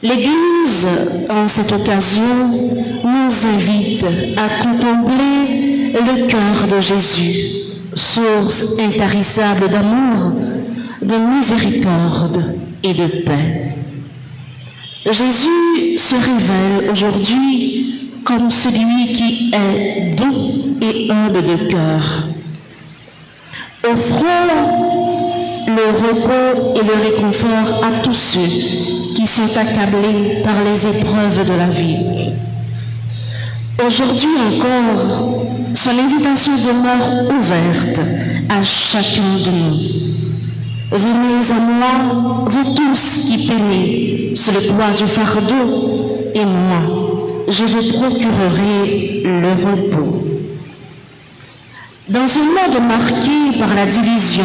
L'Église, en cette occasion, nous invite à contempler le cœur de Jésus, source intarissable d'amour, de miséricorde et de paix. Jésus se révèle aujourd'hui comme celui qui est doux et humble de cœur. Offrons le repos et le réconfort à tous ceux qui sont accablés par les épreuves de la vie. Aujourd'hui encore, son invitation demeure ouverte à chacun de nous. Venez à moi, vous tous qui peinez sur le poids du fardeau, et moi, je vous procurerai le repos. Dans un monde marqué par la division,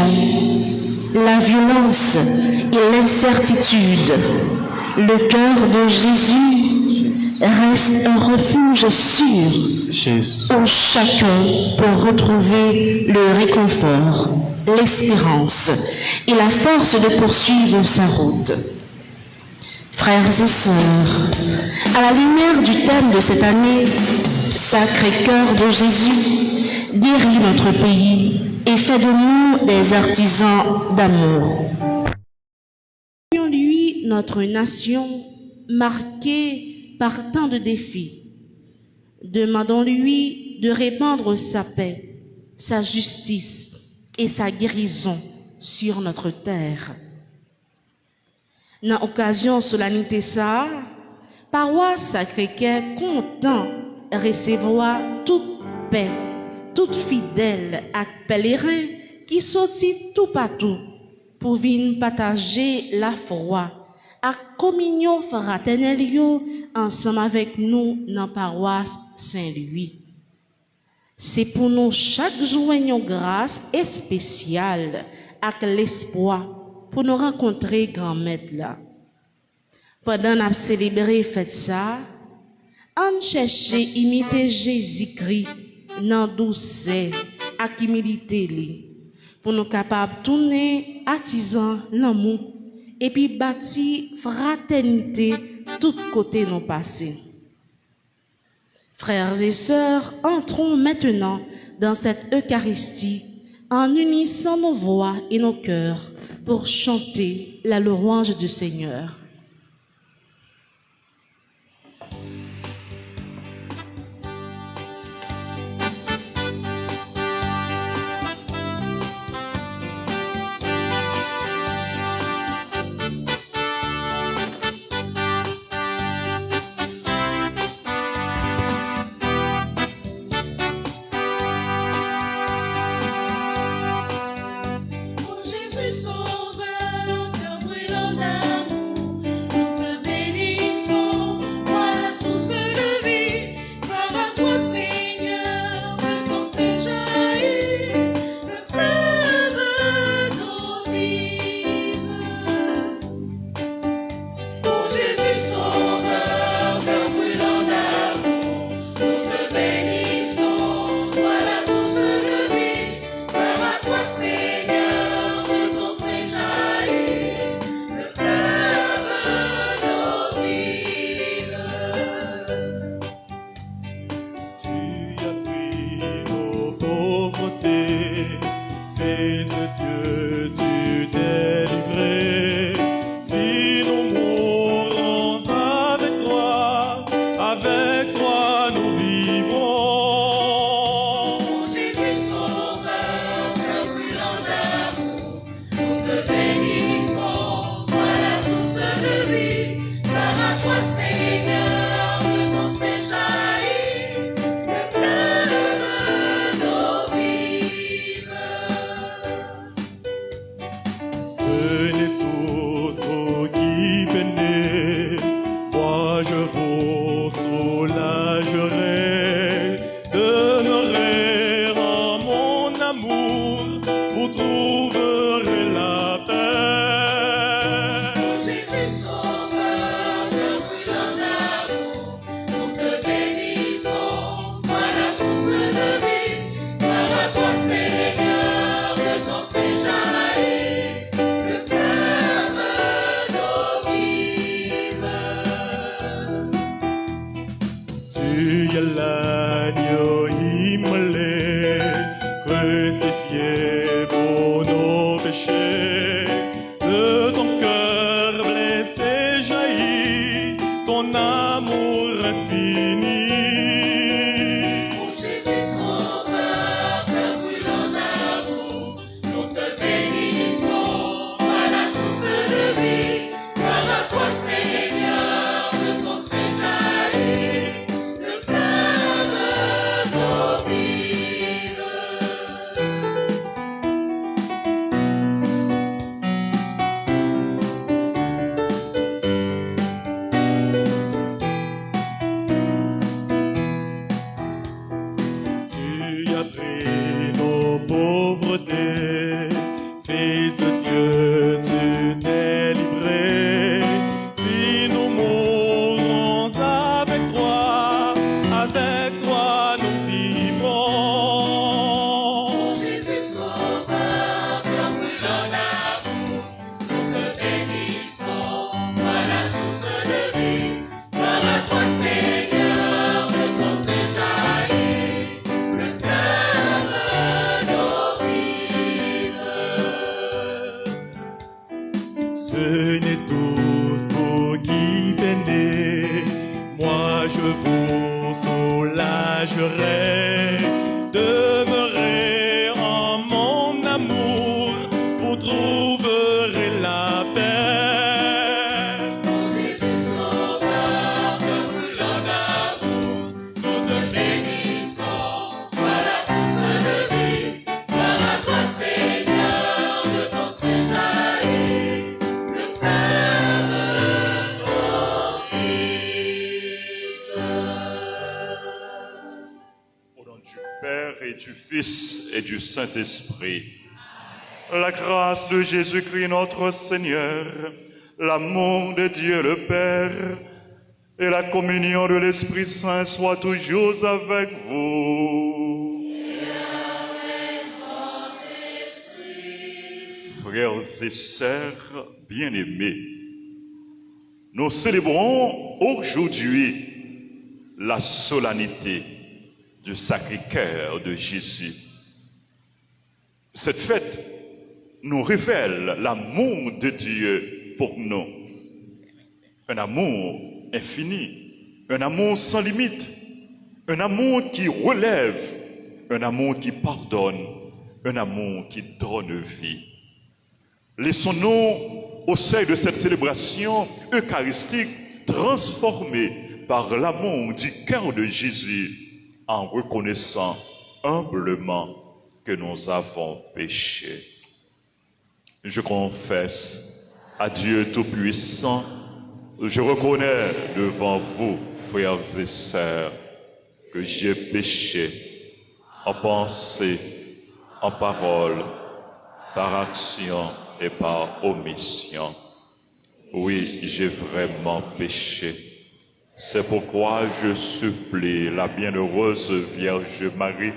la violence et l'incertitude, le cœur de Jésus reste un refuge sûr où chacun peut retrouver le réconfort, l'espérance et la force de poursuivre sa route. Frères et sœurs, à la lumière du thème de cette année, Sacré-Cœur de Jésus, guérit notre pays et fait de nous des artisans d'amour. Lui, notre nation, marquée par tant de défis, demandons-lui de répandre sa paix, sa justice et sa guérison sur notre terre. Dans l'occasion solennité ça, paroisse Sacré-Cœur content recevoir toute paix, toute fidèle à pèlerin qui sortit tout partout pour venir partager la foi, à communion fraternelle ensemble avec nous dans la paroisse Saint-Louis. C'est pour nous chaque jour une grâce spéciale avec l'espoir pour nous rencontrer grand maître là. Pendant qu'on célébrer fête ça, on cherche imiter Jésus-Christ dans douceur et humilité pour nous capables de tourner artisans l'amour et puis bâtir fraternité tout côté nos passés. Frères et sœurs, entrons maintenant dans cette Eucharistie en unissant nos voix et nos cœurs pour chanter la louange du Seigneur. ton amour infini. Venez tous vous qui peinez, moi je vous soulagerai. Demeurez en mon amour, vous trouverez la paix. Mon Jésus sauveur, que brûlant d'amour, nous te bénissons. Toi la source de vie, gloire à toi Seigneur, de ton sein jaillit le fleuve d'eau vive. Au nom du Père et du Fils et du Saint-Esprit, la grâce de Jésus-Christ notre Seigneur, l'amour de Dieu le Père et la communion de l'Esprit Saint soient toujours avec vous. Frères et sœurs bien-aimés, nous célébrons aujourd'hui la solennité du Sacré-Cœur de Jésus. Cette fête nous révèle l'amour de Dieu pour nous. Un amour infini, un amour sans limite, un amour qui relève, un amour qui pardonne, un amour qui donne vie. Laissons-nous, au sein de cette célébration eucharistique, transformés par l'amour du cœur de Jésus, en reconnaissant humblement que nous avons péché. Je confesse à Dieu Tout-Puissant, je reconnais devant vous, frères et sœurs, que j'ai péché en pensée, en parole, par action et par omission. Oui, j'ai vraiment péché. C'est pourquoi je supplie la bienheureuse Vierge Marie,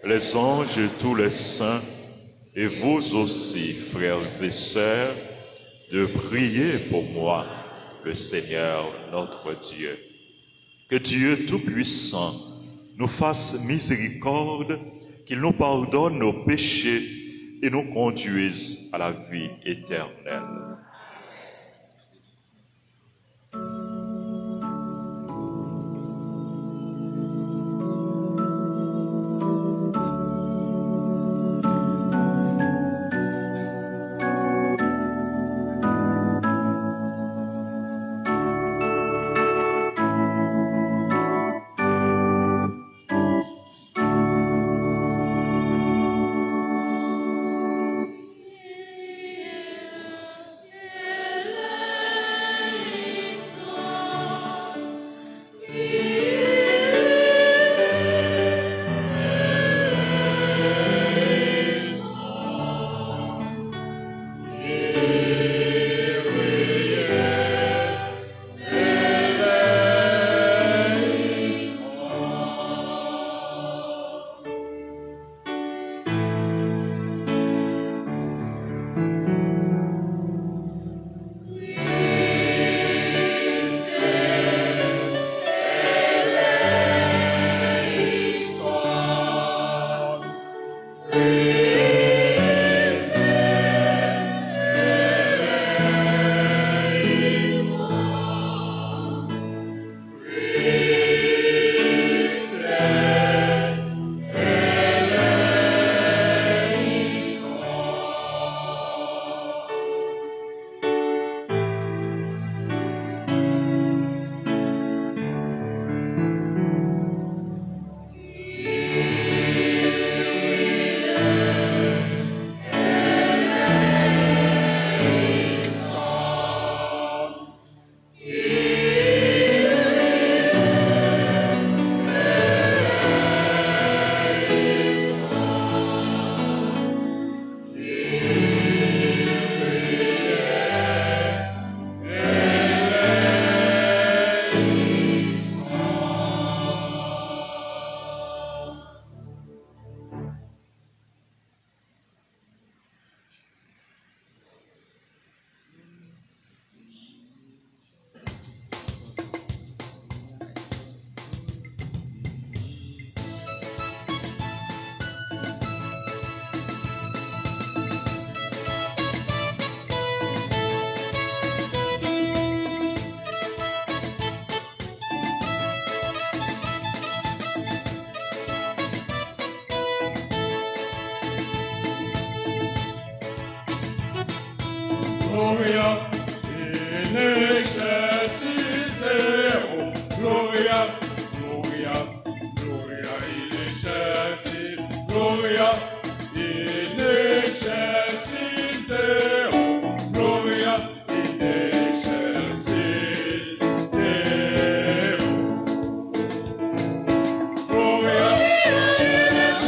les anges et tous les saints, et vous aussi, frères et sœurs, de prier pour moi, le Seigneur notre Dieu. Que Dieu Tout-Puissant nous fasse miséricorde, qu'il nous pardonne nos péchés et nous conduise à la vie éternelle. Gloria in excelsis Deo. Gloria, Gloria, Gloria in excelsis. Gloria in excelsis Deo. Gloria in excelsis Deo. Gloria in excelsis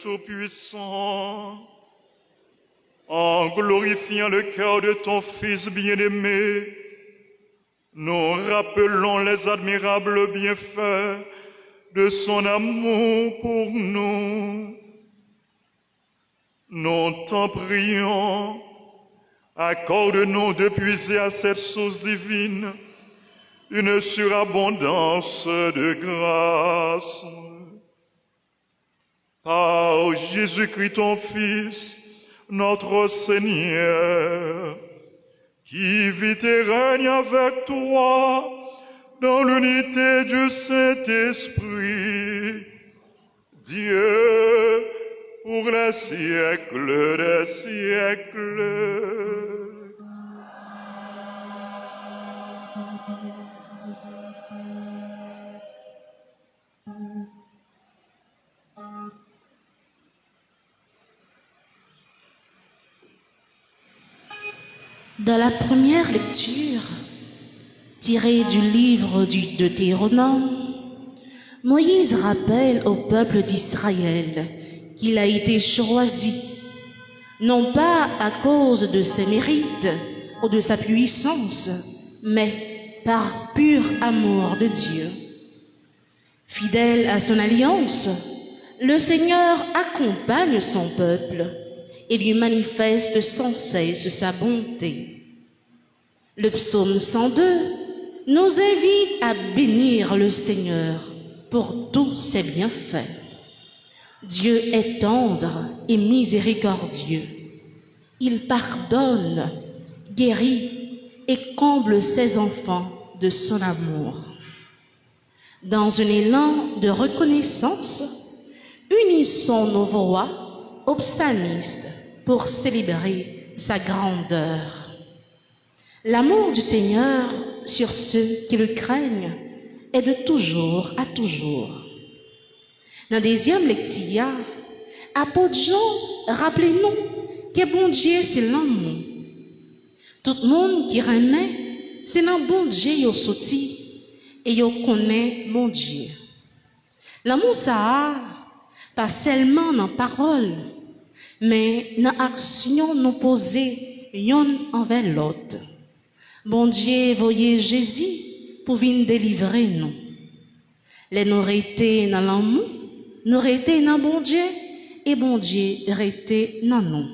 Tout-Puissant, en glorifiant le cœur de ton Fils bien-aimé, nous rappelons les admirables bienfaits de son amour pour nous. Nous t'en prions, accorde-nous de puiser à cette source divine une surabondance de grâce. Par Jésus-Christ ton Fils, notre Seigneur, qui vit et règne avec toi dans l'unité du Saint-Esprit, Dieu pour les siècles des siècles. Dans la première lecture, tirée du livre du Deutéronome, Moïse rappelle au peuple d'Israël qu'il a été choisi, non pas à cause de ses mérites ou de sa puissance, mais par pur amour de Dieu. Fidèle à son alliance, le Seigneur accompagne son peuple et lui manifeste sans cesse sa bonté. Le psaume 102 nous invite à bénir le Seigneur pour tous ses bienfaits. Dieu est tendre et miséricordieux. Il pardonne, guérit et comble ses enfants de son amour. Dans un élan de reconnaissance, unissons nos voix aux psalmistes pour célébrer sa grandeur. L'amour du Seigneur sur ceux qui le craignent est de toujours à toujours. Dans la deuxième lecture, apôtre Jean, rappelez-nous que bon Dieu c'est l'amour. Tout le monde qui remet, c'est dans bon Dieu yo sorti et yo connaît mon Dieu. L'amour ça pas seulement dans parole, mais dans action nous poser l'un envers l'autre. Bon Dieu voyez Jésus pour venir délivrer nous. Les nous été dans l'amour, nous été dans bon Dieu et bon Dieu été dans nous.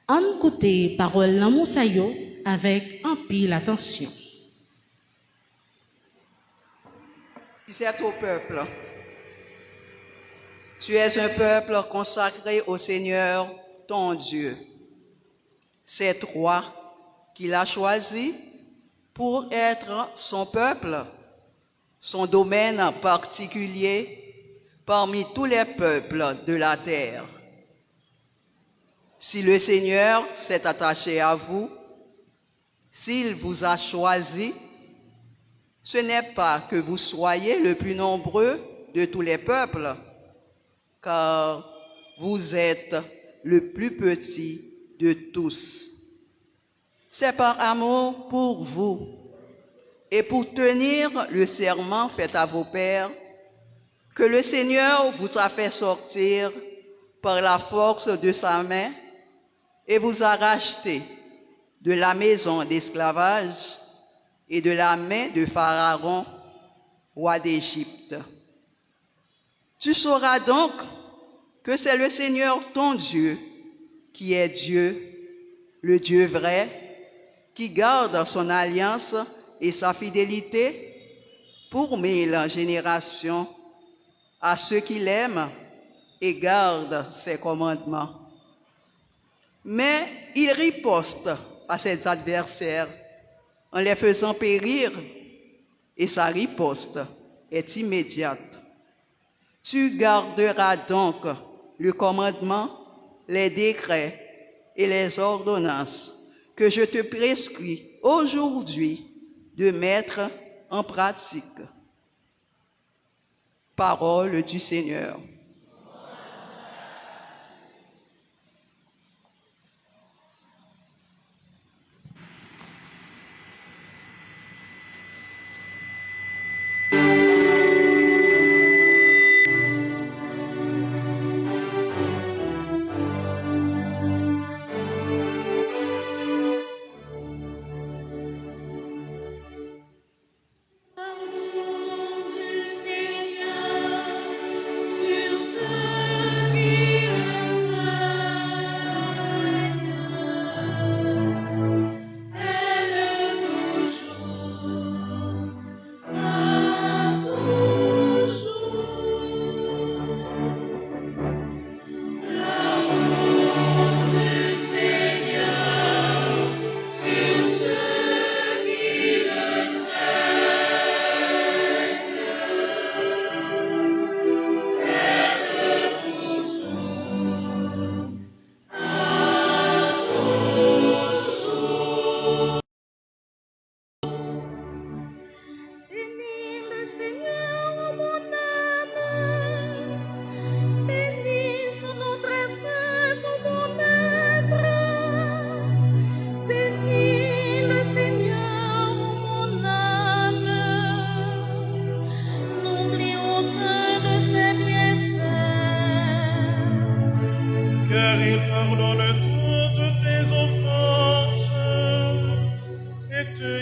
On écoute parole l'amour ça yo avec un pile attention. C'est au peuple. Tu es un peuple consacré au Seigneur, ton Dieu. C'est toi qu'il a choisi pour être son peuple, son domaine particulier parmi tous les peuples de la terre. Si le Seigneur s'est attaché à vous, s'il vous a choisi, ce n'est pas que vous soyez le plus nombreux de tous les peuples, car vous êtes le plus petit de tous. C'est par amour pour vous et pour tenir le serment fait à vos pères que le Seigneur vous a fait sortir par la force de sa main et vous a racheté de la maison d'esclavage et de la main de Pharaon, roi d'Égypte. Tu sauras donc que c'est le Seigneur ton Dieu qui est Dieu, le Dieu vrai, qui garde son alliance et sa fidélité pour 1000 générations à ceux qui l'aiment et gardent ses commandements. Mais il riposte à ses adversaires en les faisant périr, et sa riposte est immédiate. Tu garderas donc le commandement, les décrets et les ordonnances que je te prescris aujourd'hui de mettre en pratique. Parole du Seigneur.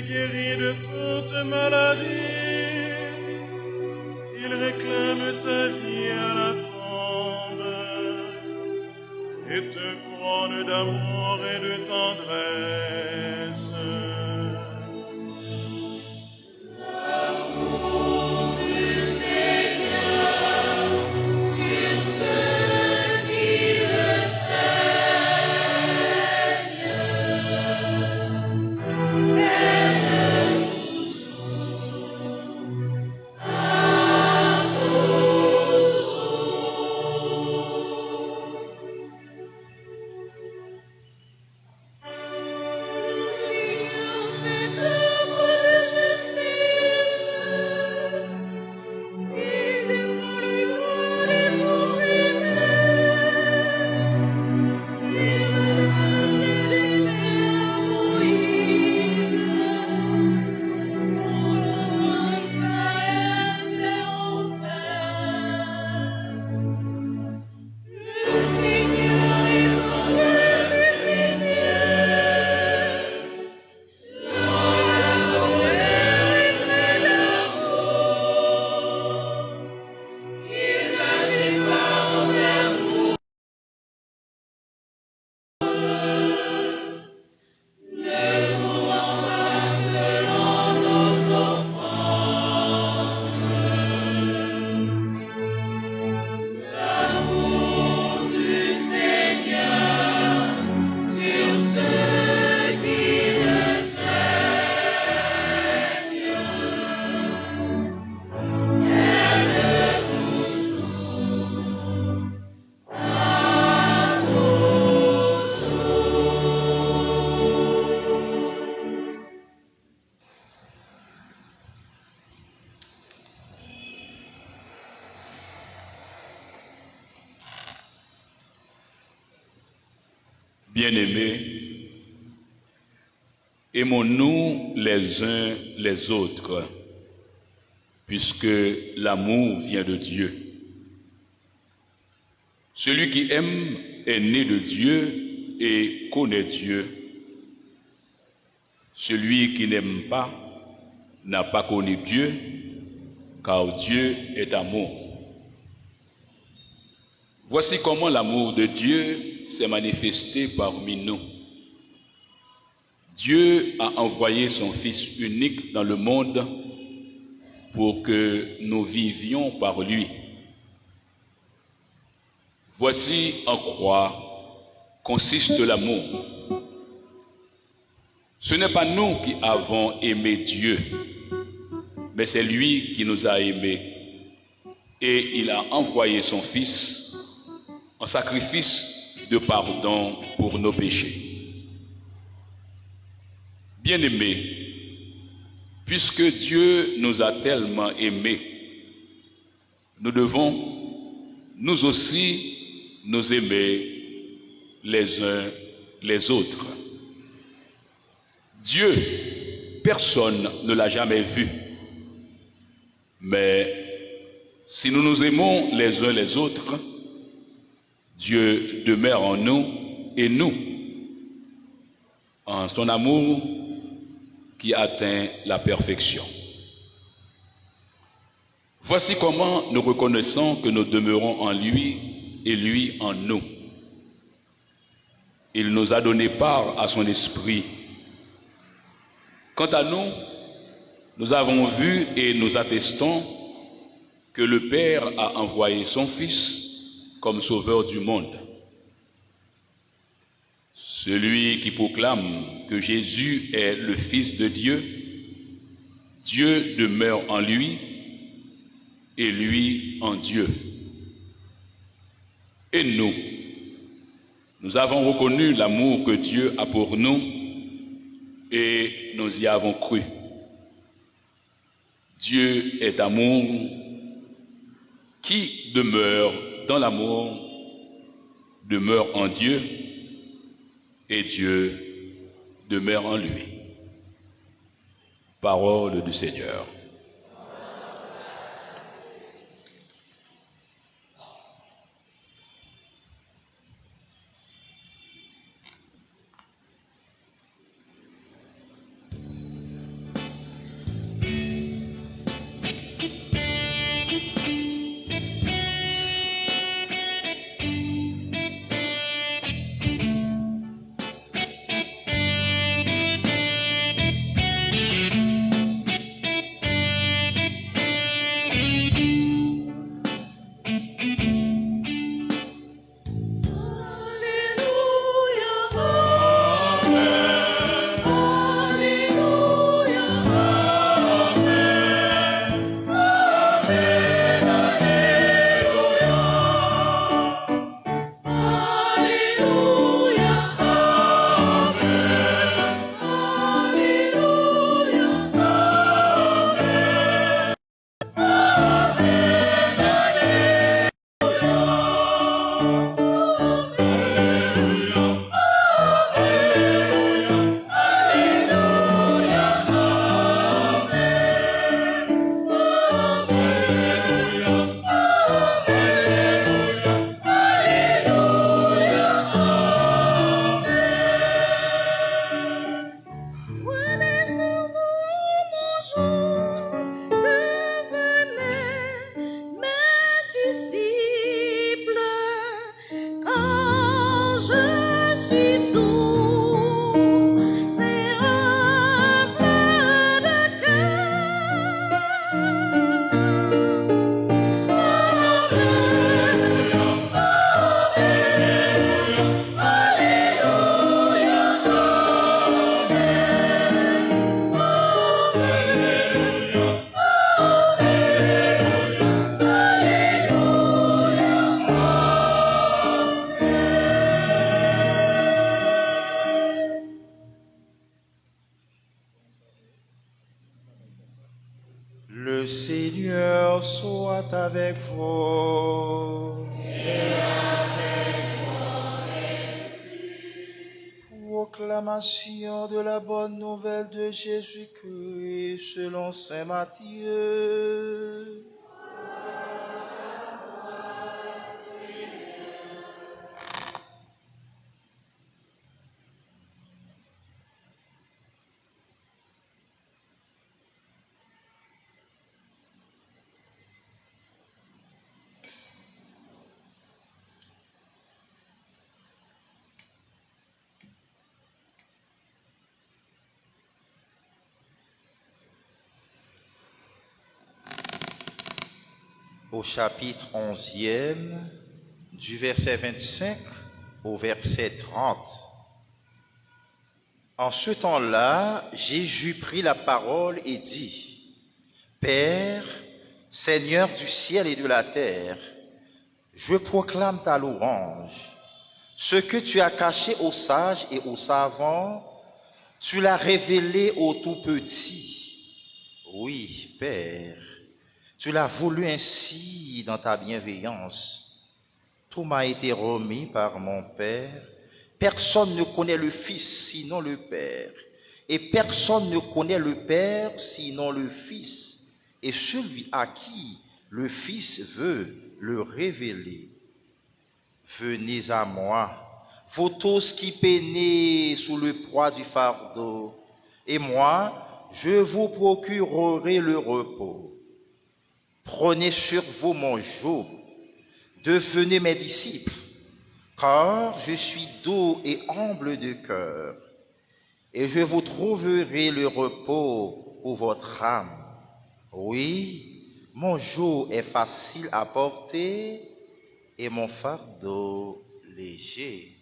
guérit de toute maladie. Il d'amour et de tendresse. L'amour du Seigneur sur ceux qui le craignent est toujours à Bien-aimés, aimons-nous les uns les autres, puisque l'amour vient de Dieu. Celui qui aime est né de Dieu et connaît Dieu. Celui qui n'aime pas n'a pas connu Dieu, car Dieu est amour. Voici comment l'amour de Dieu s'est manifesté parmi nous. Dieu a envoyé son Fils unique dans le monde pour que nous vivions par lui. Voici en quoi consiste l'amour. Ce n'est pas nous qui avons aimé Dieu, mais c'est lui qui nous a aimés. Et il a envoyé son Fils en sacrifice de pardon pour nos péchés. Bien-aimés, puisque Dieu nous a tellement aimés, nous devons nous aussi nous aimer les uns les autres. Dieu, personne ne l'a jamais vu, mais si nous nous aimons les uns les autres, Dieu demeure en nous et nous, en son amour qui atteint la perfection. Voici comment nous reconnaissons que nous demeurons en lui et lui en nous. Il nous a donné part à son esprit. Quant à nous, nous avons vu et nous attestons que le Père a envoyé son Fils comme sauveur du monde. Celui qui proclame que Jésus est le Fils de Dieu, Dieu demeure en lui et lui en Dieu. Et nous avons reconnu l'amour que Dieu a pour nous et nous y avons cru. Dieu est amour. Qui demeure dans l'amour demeure en Dieu et Dieu demeure en lui. Parole du Seigneur. Le Seigneur soit avec vous. Et avec votre esprit. Proclamation de la bonne nouvelle de Jésus-Christ selon saint Matthieu. Au chapitre 11e, du verset 25 au verset 30. En ce temps-là, Jésus prit la parole et dit, « Père, Seigneur du ciel et de la terre, je proclame ta louange. Ce que tu as caché aux sages et aux savants, tu l'as révélé aux tout-petits. Oui, Père, tu l'as voulu ainsi dans ta bienveillance. Tout m'a été remis par mon Père. Personne ne connaît le Fils sinon le Père. Et personne ne connaît le Père sinon le Fils. Et celui à qui le Fils veut le révéler. Venez à moi, vous tous qui peinez sous le poids du fardeau. Et moi, je vous procurerai le repos. Prenez sur vous mon joug, devenez mes disciples, car je suis doux et humble de cœur, et je vous trouverai le repos pour votre âme. Oui, mon joug est facile à porter et mon fardeau léger.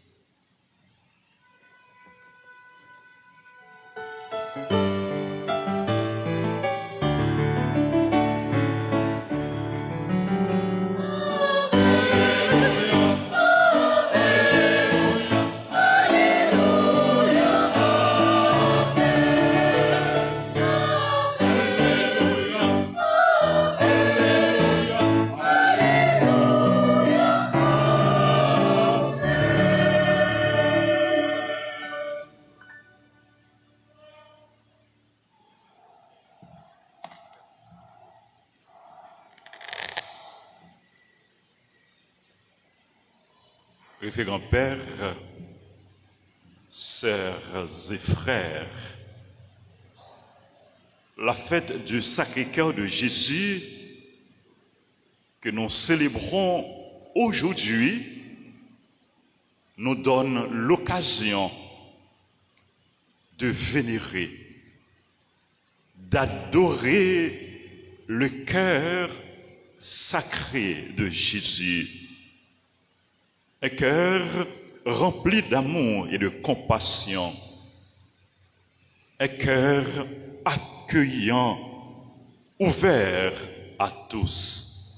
Révérend Père, sœurs et frères, la fête du Sacré-Cœur de Jésus que nous célébrons aujourd'hui nous donne l'occasion de vénérer, d'adorer le cœur sacré de Jésus. Un cœur rempli d'amour et de compassion. Un cœur accueillant, ouvert à tous.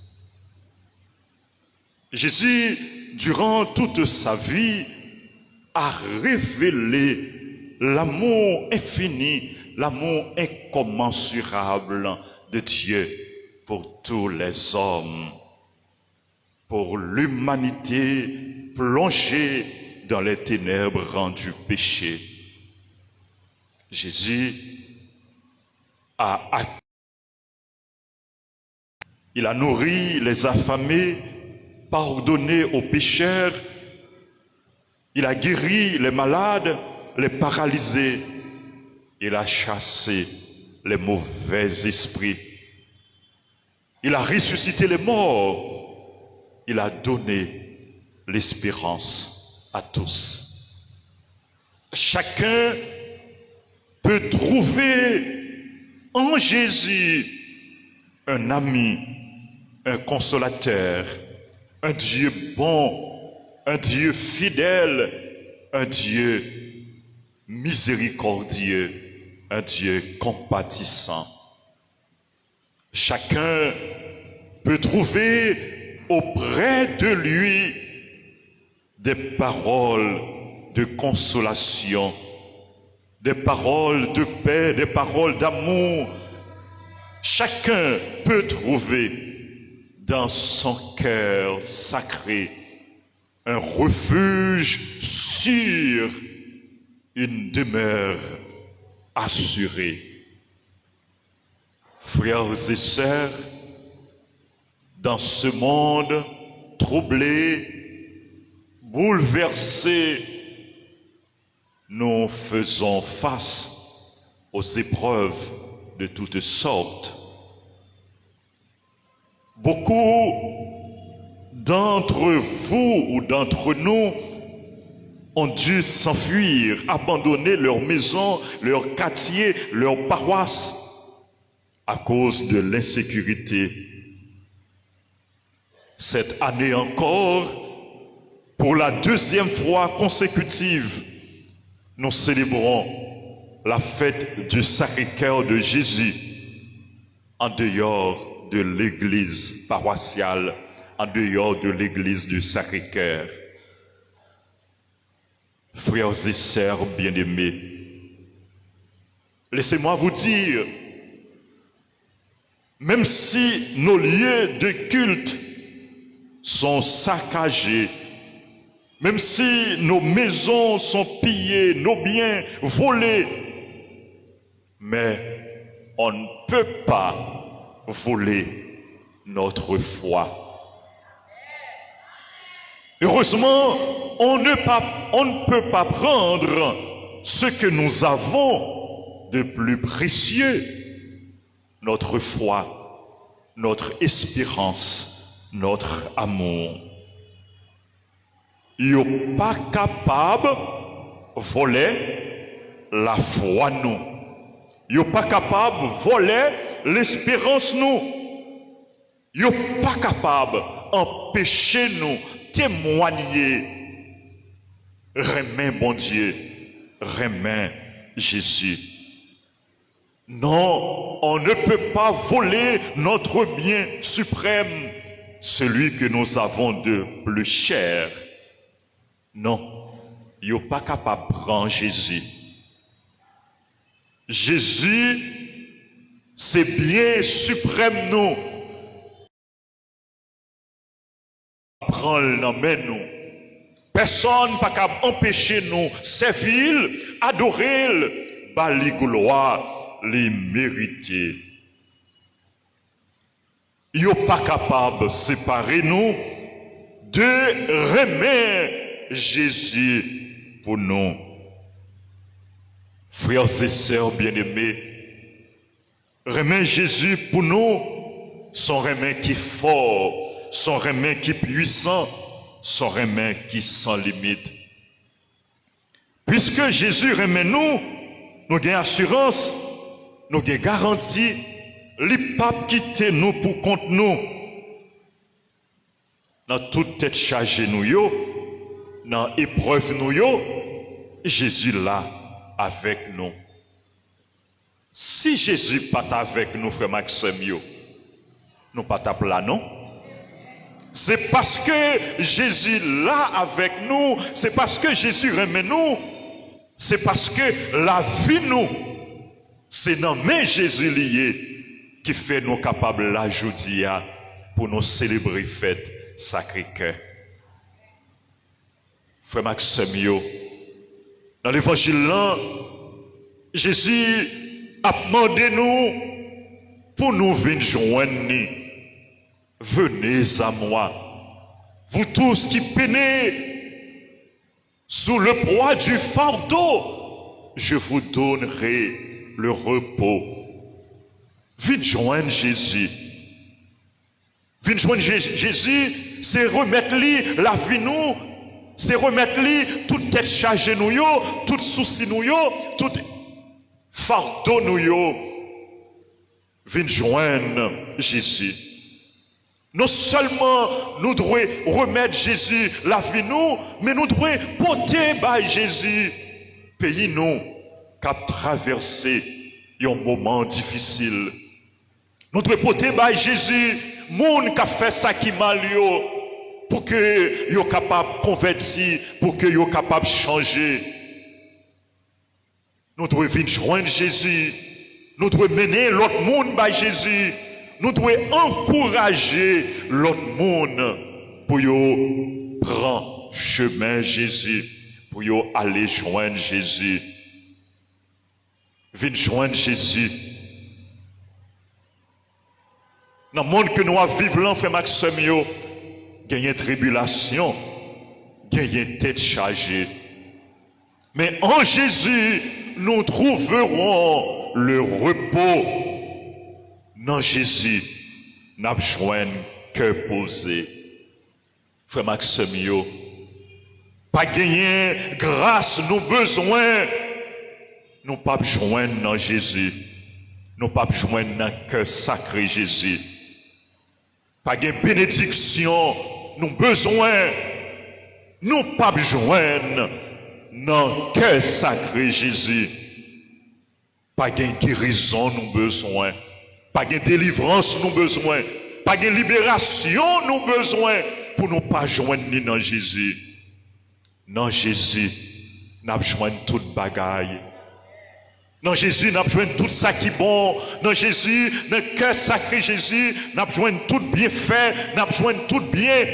Jésus, durant toute sa vie, a révélé l'amour infini, l'amour incommensurable de Dieu pour tous les hommes. pour l'humanité plongée dans les ténèbres rendues péché. Jésus il a nourri les affamés, pardonné aux pécheurs, il a guéri les malades, les paralysés, il a chassé les mauvais esprits, il a ressuscité les morts, il a donné l'espérance à tous. Chacun peut trouver en Jésus un ami, un consolateur, un Dieu bon, un Dieu fidèle, un Dieu miséricordieux, un Dieu compatissant. Chacun peut trouver auprès de lui des paroles de consolation, des paroles de paix, des paroles d'amour. Chacun peut trouver dans son cœur sacré un refuge sûr, une demeure assurée. Frères et sœurs, dans ce monde troublé, bouleversé, nous faisons face aux épreuves de toutes sortes. Beaucoup d'entre vous ou d'entre nous ont dû s'enfuir, abandonner leur maison, leur quartier, leur paroisse à cause de l'insécurité. Cette année encore, pour la deuxième fois consécutive, nous célébrons la fête du Sacré-Cœur de Jésus en dehors de l'église paroissiale, en dehors de l'église du Sacré-Cœur. Frères et sœurs bien-aimés, laissez-moi vous dire, même si nos lieux de culte sont saccagés, même si nos maisons sont pillées, nos biens volés, mais on ne peut pas voler notre foi. Heureusement, on ne peut pas prendre ce que nous avons de plus précieux, notre foi, notre espérance, notre amour. Il n'est pas capable de voler la foi, nous. Il n'est pas capable de voler l'espérance, nous. Il n'est pas capable d'empêcher nous témoigner. Remet bon Dieu, remet Jésus. Non, on ne peut pas voler notre bien suprême, celui que nous avons de plus cher. Non, il n'est pas capable de prendre Jésus. Jésus, c'est bien suprême nous. Prends-le dans nous. Personne n'est pas capable d'empêcher nous servir, adorer, bali gloire, les mériter. Il n'est pas capable de séparer nous de remettre Jésus pour nous. Frères et sœurs bien-aimés, remettre Jésus pour nous, son remède qui est fort, son remède qui est puissant, son remède qui sans limite. Puisque Jésus remet nous, nous avons assurance, nous avons garantie, il ne pas quitter nous pour contre nous. Dans toute tête chargée nous, dans l'épreuve nous, Jésus là avec nous. Si Jésus pas avec nous, frère Maxime, nous pas tape là, non? C'est parce que Jésus là avec nous, c'est parce que Jésus remet nous, c'est parce que la vie nous, c'est dans main Jésus lié qui fait nous capables là aujourd'hui pour nous célébrer fête Sacré-Cœur. Frère Maxime, dans l'évangile là, Jésus a demandé nous pour nous venir joindre. Venez à moi, vous tous qui peinez sous le poids du fardeau, je vous donnerai le repos. Venez joindre Jésus. Venez joindre Jésus, c'est remettre lui la vie nous, c'est remettre lui toute tête chargée nous, tout souci nous, tout fardeau nous. Venez joindre Jésus. Non seulement nous devons remettre Jésus la vie nous, mais nous devons porter par Jésus pays nous qui a traversé un moment difficile. Nous devons porter par Jésus monde qui a fait ça qui mal pour que yo capable de convertir, pour que yo capable de changer. Nous devons venir joindre Jésus. Nous devons mener l'autre monde par Jésus. Nous devons encourager l'autre monde pour yo prendre chemin Jésus, pour yo aller joindre Jésus. Venez joindre Jésus. Dans le monde que nous vivons là, frère Maxime, il y a une tribulation, il y a une tête chargée. Mais en Jésus, nous trouverons le repos. Dans Jésus, nous avons besoin de cœur posé. Frère Maxime, pas gagner grâce, nous besoin. Nous pas besoin dans Jésus. Nous pas besoin dans le cœur sacré Jésus. Pas de bénédiction, nous besoin. Nous pas besoin dans le cœur sacré Jésus. Pas de guérison, nous besoin. Pas de délivrance, nous besoin. Pas de libération, nous besoin. Pour nous pas joindre dans Jésus. Dans Jésus, nous avons besoin de toute bagaille. Dans Jésus, nous avons besoin de tout ça qui est bon. Dans Jésus, dans le cœur sacré Jésus, nous avons besoin de tout bienfait. Nous avons besoin de tout bien.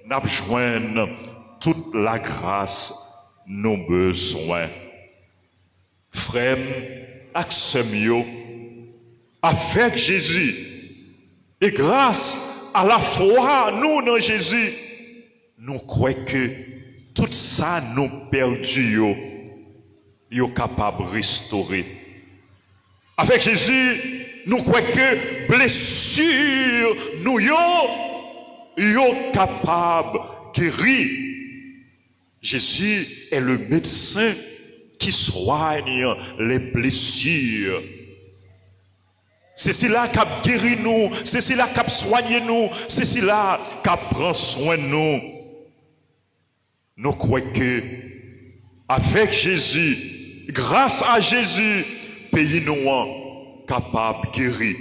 Nous avons besoin de toute la grâce, nous besoin. Frère, Axemio, avec Jésus, et grâce à la foi, nous dans Jésus, nous croyons que tout ça nous perdu, nous sommes capables de restaurer. Avec Jésus, nous croyons que blessure, nous sommes capables de guérir. Jésus est le médecin qui soigne les blessures. C'est cela qui a guéri nous, c'est cela qui a soigné nous, c'est cela qui prend soin de nous. Nous croyons que avec Jésus, grâce à Jésus, pays nous capable de guérir.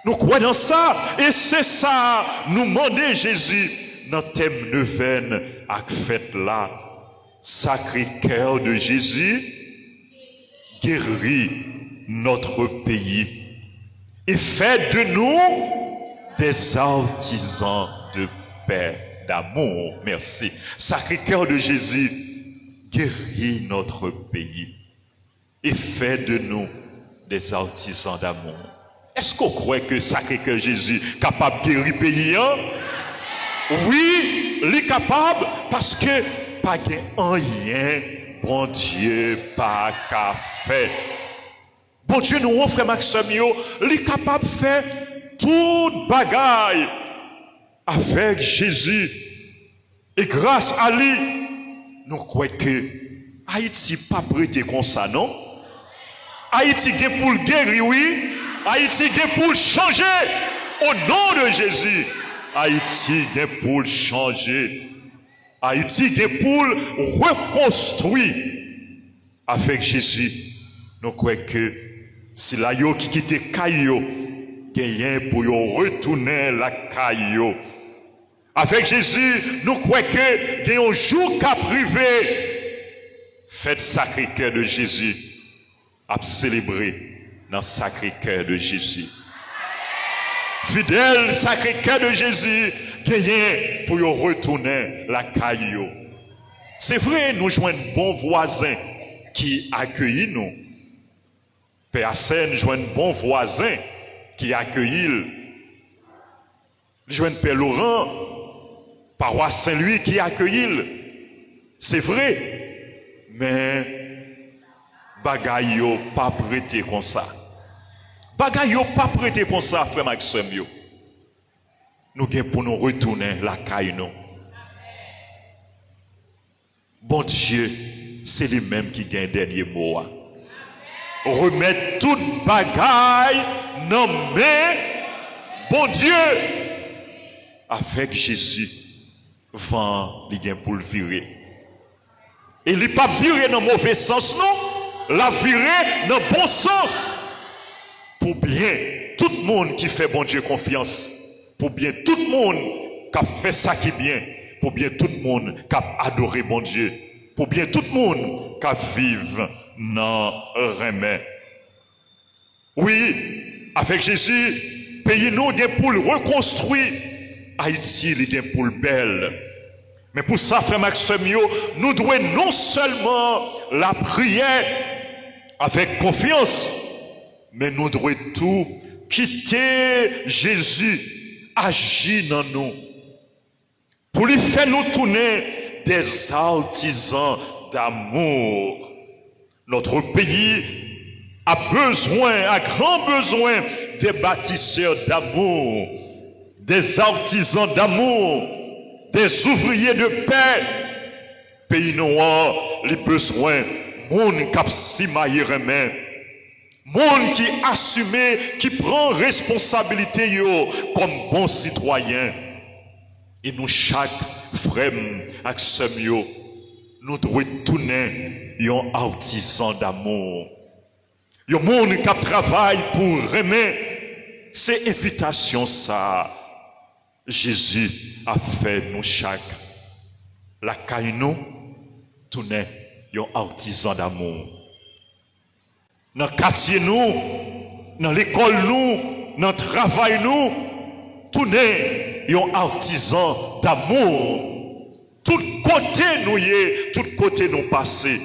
Nous croyons ça et c'est ça, nous demandons Jésus dans le thème neuvaine à fête là. Sacré-Cœur de Jésus, guérit notre pays et fait de nous des artisans de paix, d'amour. Merci. Sacré-Cœur de Jésus, guérit notre pays et fait de nous des artisans d'amour. Est-ce qu'on croit que Sacré-Cœur Jésus est capable de guérir le pays? Oui, il est capable parce que pas rien, bon Dieu, pas qu'à faire. Bon Dieu, nous, frère Maxime, il est capable de faire toute bagaille avec Jésus. Et grâce à lui, nous croyons que Haïti pas prêté comme ça, non? Haïti est pour le guérir, oui. Haïti est pour le changer. Au nom de Jésus, Haïti est pour le changer. Haïti est pour le reconstruire. Avec Jésus, nous croyons que si la yo qui quitte Caillou, gagne pour retourner la Caillou. Avec Jésus, nous croyons que il y a un jour qu'a privé. Faites Sacré-Cœur de Jésus à célébrer dans le Sacré-Cœur de Jésus. Fidèle Sacré-Cœur de Jésus, gagné pour retourner la caillou. C'est vrai, nous jouons un bon voisin qui accueille nous. Père Asen joue un bon voisin qui accueille. Nous jouons Père Laurent, paroisse Saint-Louis qui accueille. C'est vrai, mais bagay yo pas prêté comme ça. Bagay yo pas prêté comme ça, frère Maxime yo. Nous gagnons pour nous retourner la caille nous. Bon Dieu, c'est lui-même qui gagne dernier mot. Remettre toute bagaille dans main, bon Dieu, avec Jésus, vent, il gagne pour le virer. Et il n'est pas viré dans le mauvais sens, non. La virer dans le bon sens. Pour bien tout le monde qui fait bon Dieu confiance. Pour bien tout le monde qui a fait ça qui est bien. Pour bien tout le monde qui a adoré bon Dieu. Pour bien tout le monde qui a vivre dans le remède. Oui, avec Jésus, pays nous pour le reconstruire. Haïti, il pour le bel. Mais pour ça, frère Maxime, nous devons non seulement la prière avec confiance, mais nous devons tout quitter Jésus, agir dans nous. Pour lui faire nous tourner des artisans d'amour. Notre pays a besoin, a grand besoin des bâtisseurs d'amour, des artisans d'amour, des ouvriers de paix. Pays noir, les besoins, monde qui simaye remet, monde qui assume, qui prend responsabilité yo, comme bon citoyen. Et nous, chaque frère, avec ce mieux, nous devons tourner un artisan d'amour. Un monde qui travaille pour remettre, c'est invitation ça. Jésus a fait nous chaque. La caille nous, tourner un artisan d'amour. Dans le quartier nous, dans l'école nous, dans le travail nous, tourner un artisan d'amour. Tout côté nous y est, tout côté nous passé,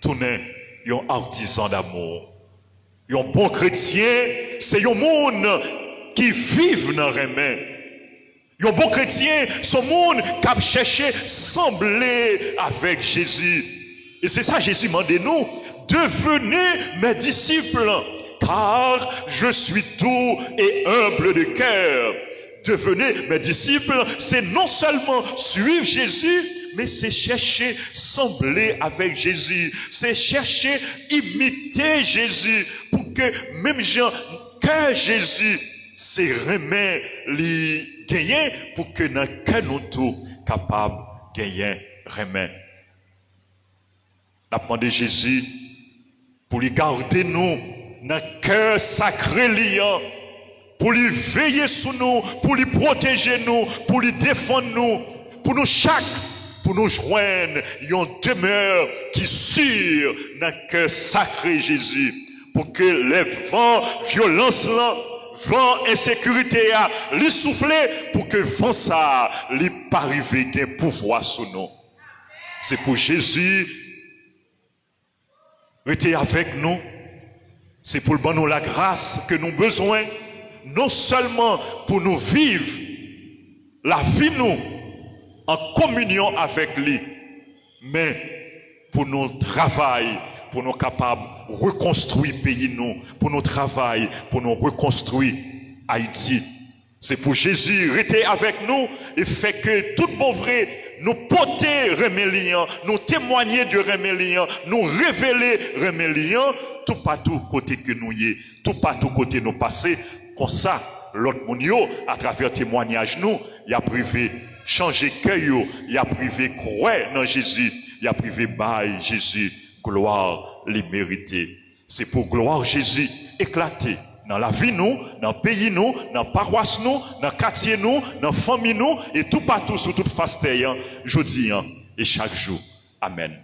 tourner un artisan d'amour. Un bon chrétien, c'est un monde qui vit dans le remède. Un bon chrétien, c'est un monde qui a cherché sembler avec Jésus. Et c'est ça Jésus m'a dit nous, devenez mes disciples, car je suis doux et humble de cœur. Devenez mes disciples, c'est non seulement suivre Jésus, mais c'est chercher sembler avec Jésus. C'est chercher imiter Jésus pour que même gens que Jésus, c'est remet les gagner pour que dans que nous tous capables de gagner remet. La demandé Jésus pour lui garder nous dans le cœur sacré liant, pour lui veiller sur nous, pour lui protéger nous, pour lui défendre nous, pour nous chaque, pour nous joindre une demeure qui sûre dans le cœur sacré Jésus, pour que les vents violence là, vent insécurité a lui souffler, pour que vent ça lui pas arriver gain pouvoir sur nous. C'est pour Jésus rester avec nous. C'est pour le bon nous la grâce que nous avons besoin, non seulement pour nous vivre la vie nous en communion avec lui, mais pour nous travailler, pour nous capables de reconstruire le pays nous, pour nous travailler, pour nous reconstruire Haïti. C'est pour Jésus rester avec nous et fait que tout bon vrai nous porter reméliant, nous témoigner de reméliant, nous révéler reméliant, tout partout côté que nous y est, tout partout côté nous passer, comme ça, l'autre monde à travers témoignage nous, il a privé changer cœur, il a privé croire dans Jésus, il a privé bail Jésus, gloire les mériter. C'est pour gloire Jésus éclater dans la vie nous, dans le pays nous, dans la paroisse nous, dans le quartier nous, dans la famille nous, et tout partout sur toute face terre, jeudi et chaque jour. Amen.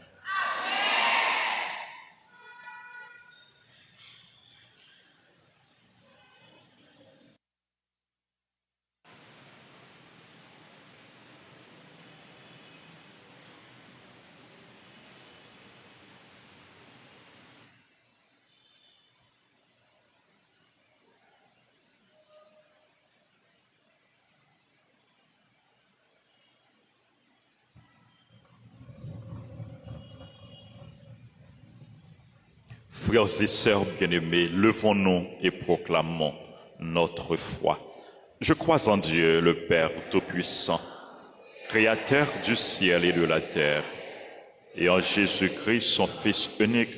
Frères et sœurs bien-aimés, levons-nous et proclamons notre foi. Je crois en Dieu, le Père Tout-Puissant, Créateur du ciel et de la terre, et en Jésus-Christ, son Fils unique,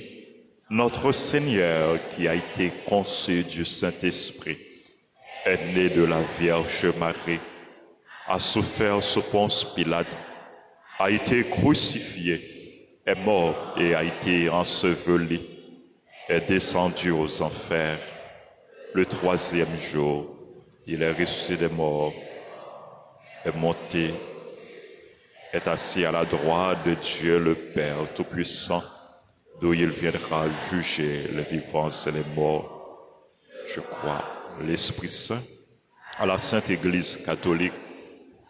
notre Seigneur, qui a été conçu du Saint-Esprit, est né de la Vierge Marie, a souffert sous Ponce Pilate, a été crucifié, est mort et a été enseveli, est descendu aux enfers. Le troisième jour, il est ressuscité des morts, est monté, est assis à la droite de Dieu le Père Tout-Puissant, d'où il viendra juger les vivants et les morts. Je crois l'Esprit Saint, à la Sainte Église catholique,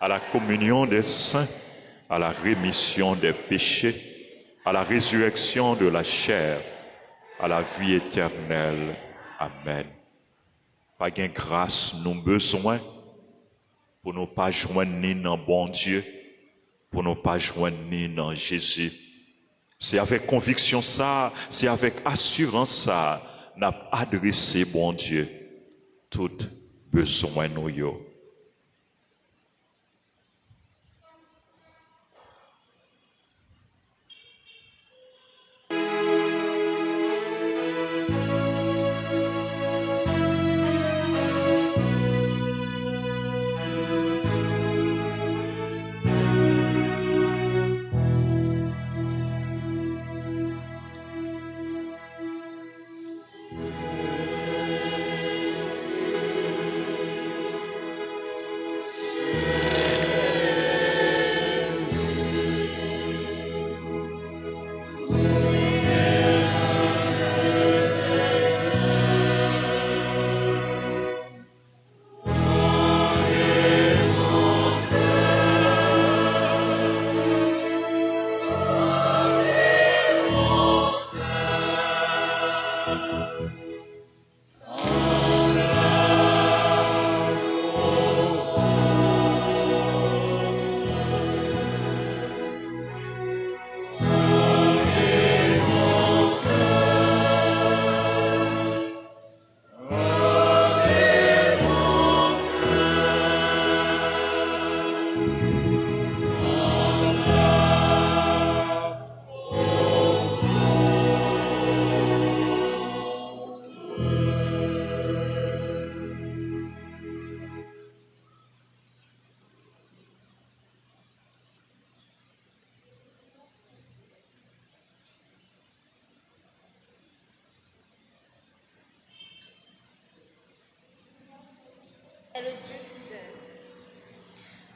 à la communion des saints, à la rémission des péchés, à la résurrection de la chair, à la vie éternelle. Amen. Pas gain grâce nous besoin pour nous pas joindre ni dans bon Dieu, pour nous pas joindre ni dans Jésus. C'est avec conviction ça, c'est avec assurance ça, n'a adressé bon Dieu tout besoin nous yo.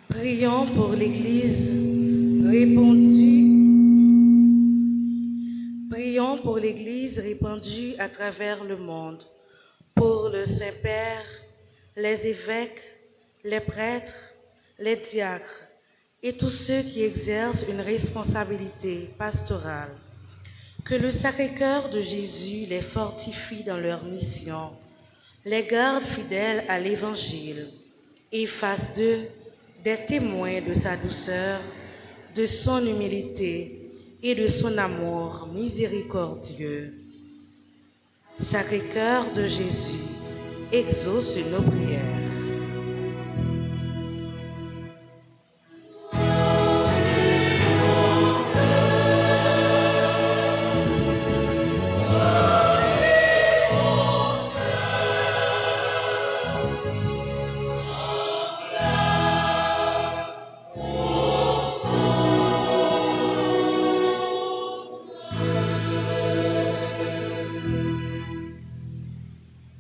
Prions pour l'Église répandue. Prions pour l'Église répandue à travers le monde, pour le Saint-Père, les évêques, les prêtres, les diacres et tous ceux qui exercent une responsabilité pastorale. Que le Sacré-Cœur de Jésus les fortifie dans leur mission, les garde fidèles à l'Évangile et fasse d'eux des témoins de sa douceur, de son humilité et de son amour miséricordieux. Sacré-Cœur de Jésus, exauce nos prières.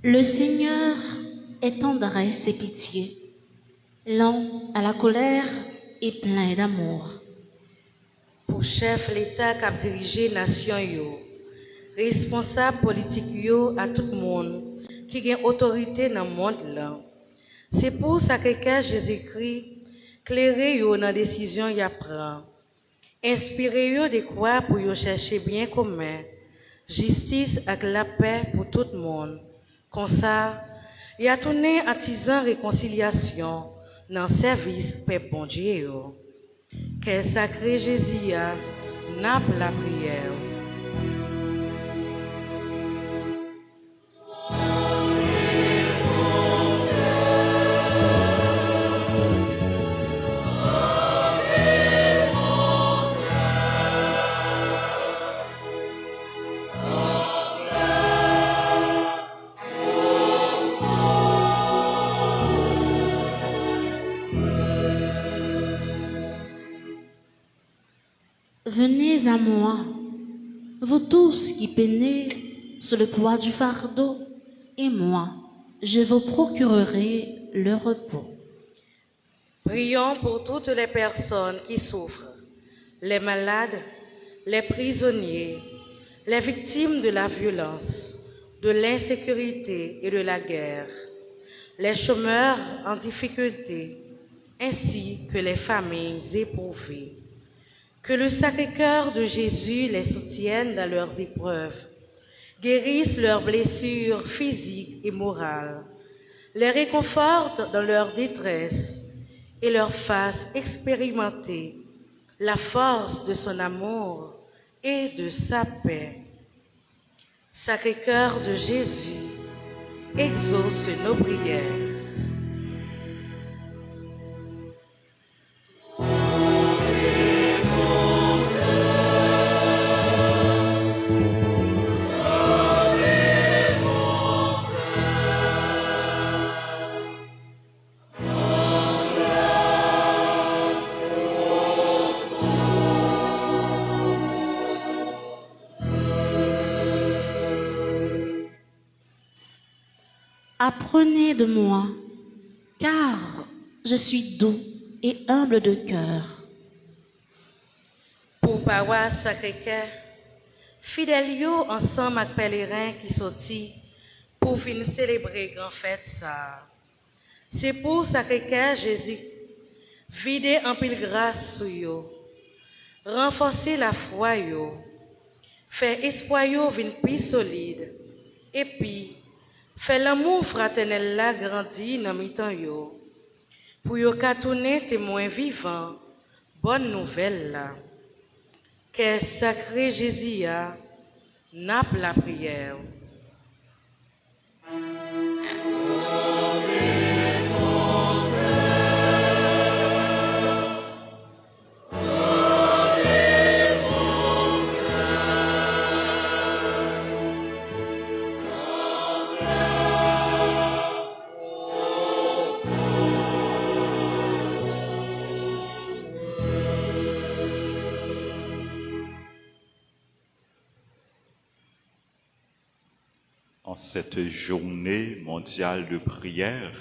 Le Seigneur est tendresse et pitié, lent à la colère et plein d'amour. Pour chef l'État qui a dirigé nation yo, responsable politique yo à tout le monde qui a autorité dans le monde là. C'est pour ça que Jésus-Christ clairer yo dans décision y prend. Inspirer yo de quoi pour yo chercher bien commun, justice et la paix pour tout le monde. Comme ça, il a tourné artisan réconciliation dans le service paix bon Dieu. Que sacré Jésus a nappe la prière. Venez à moi, vous tous qui peinez sous le poids du fardeau, et moi, je vous procurerai le repos. Prions pour toutes les personnes qui souffrent, les malades, les prisonniers, les victimes de la violence, de l'insécurité et de la guerre, les chômeurs en difficulté, ainsi que les familles éprouvées. Que le Sacré-Cœur de Jésus les soutienne dans leurs épreuves, guérisse leurs blessures physiques et morales, les réconforte dans leur détresse et leur fasse expérimenter la force de son amour et de sa paix. Sacré-Cœur de Jésus, exauce nos prières. Apprenez de moi, car je suis doux et humble de cœur. Pour paroisse Sacré-Cœur, fidèles yo ensemble avec pèlerins qui sortis pour venir célébrer grand fête ça. C'est pour Sacré-Cœur Jésus, vider en pile grâce sur yo, renforcer la foi yo, faire espoir yo vin plus solide, et puis faire l'amour fraternel la grandir dans mi-temps yo, pour yo ka tourner témoin vivant, bonne nouvelle là. Que sacré Jésus a, nappe la prière. En cette journée mondiale de prière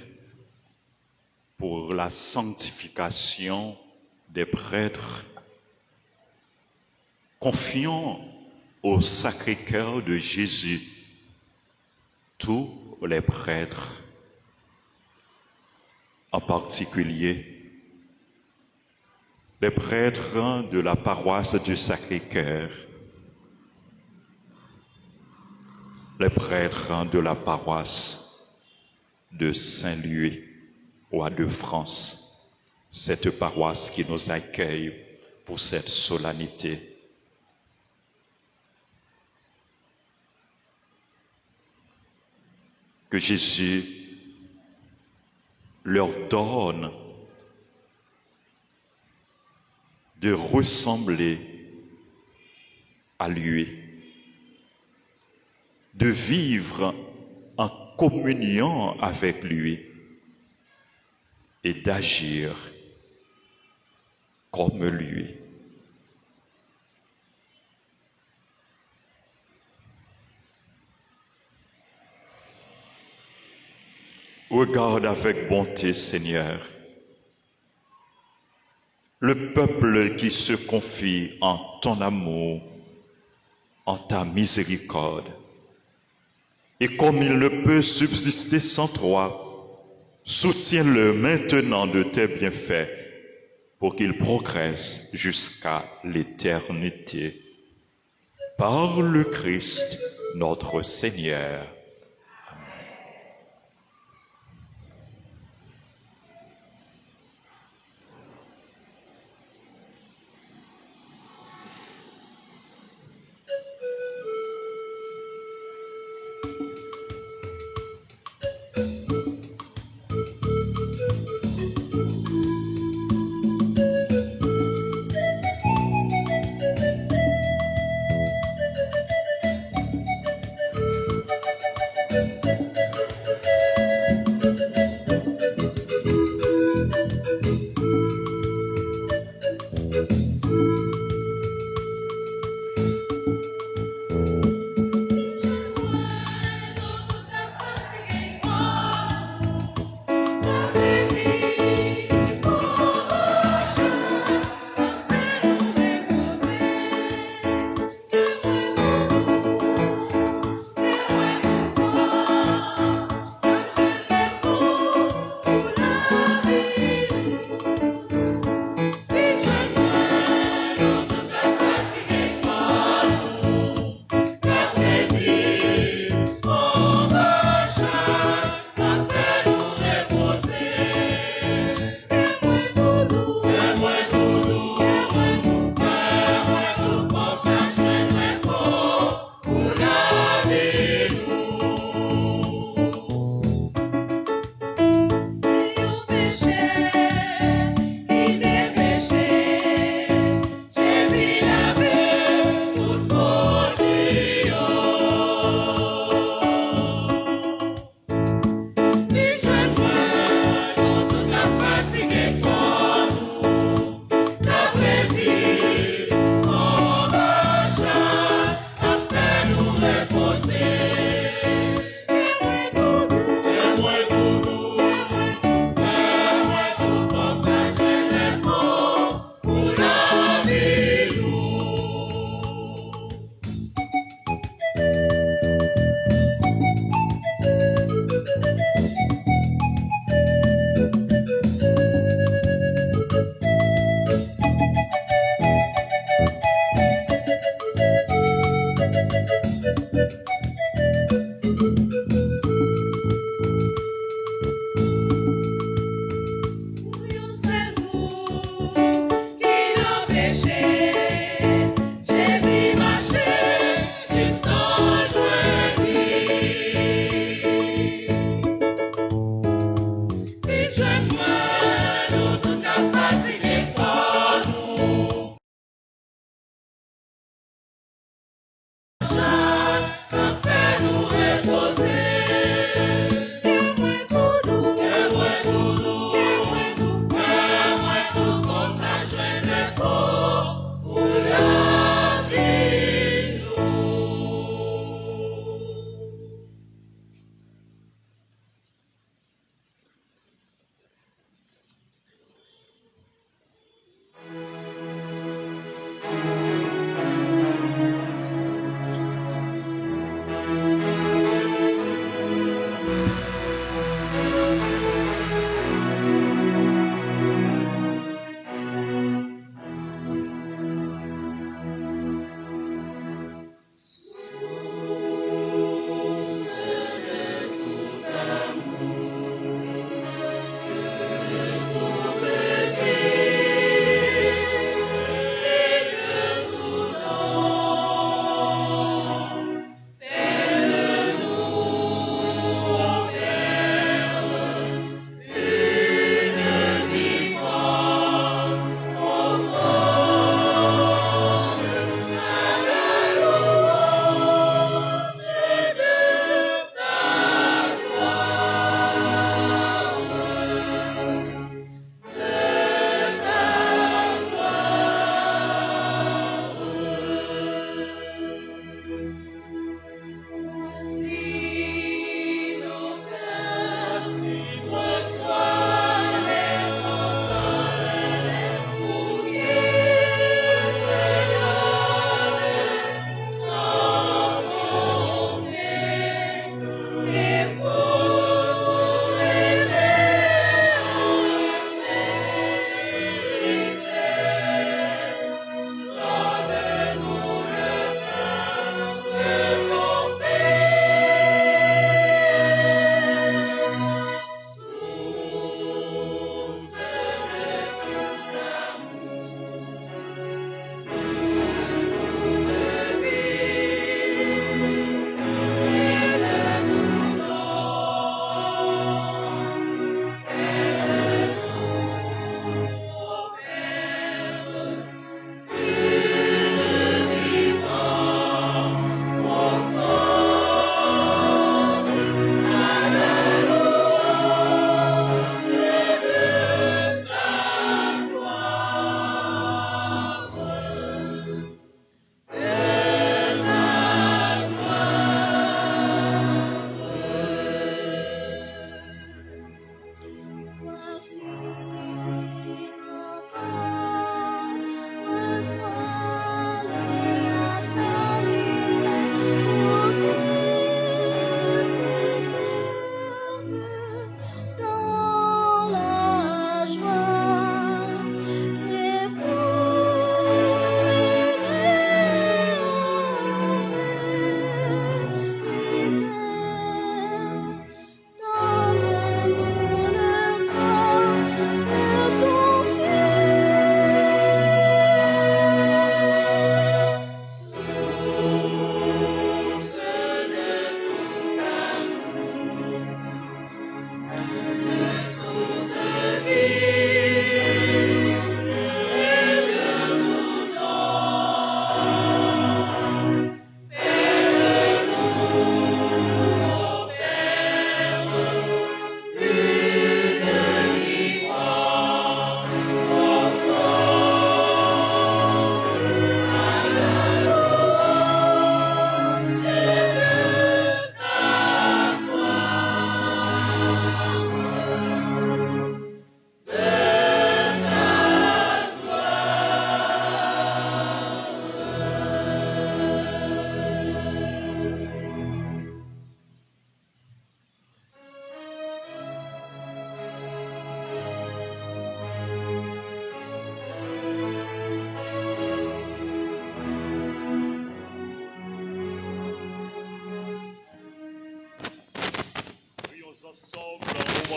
pour la sanctification des prêtres, confions au Sacré-Cœur de Jésus tous les prêtres, en particulier les prêtres de la paroisse du Sacré-Cœur, les prêtres de la paroisse de Saint-Louis, roi de France, cette paroisse qui nous accueille pour cette solennité. Que Jésus leur donne de ressembler à lui, de vivre en communion avec lui et d'agir comme lui. Regarde avec bonté, Seigneur, le peuple qui se confie en ton amour, en ta miséricorde. Et comme il ne peut subsister sans toi, soutiens-le maintenant de tes bienfaits pour qu'il progresse jusqu'à l'éternité. Par le Christ, notre Seigneur.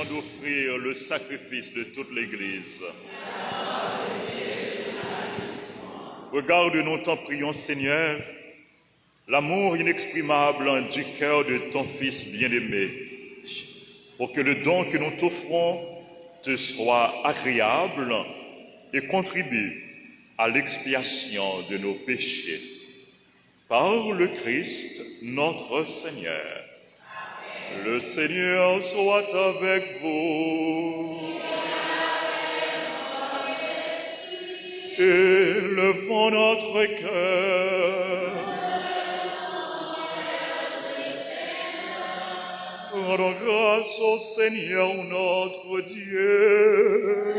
dessein d'offrir le sacrifice de toute l'Église. Regarde-nous, t'en prions, Seigneur, l'amour inexprimable du cœur de ton Fils bien-aimé, pour que le don que nous t'offrons te soit agréable et contribue à l'expiation de nos péchés. Par le Christ, notre Seigneur. Le Seigneur soit avec vous. Élevons notre cœur. Rendons grâce au Seigneur notre Dieu.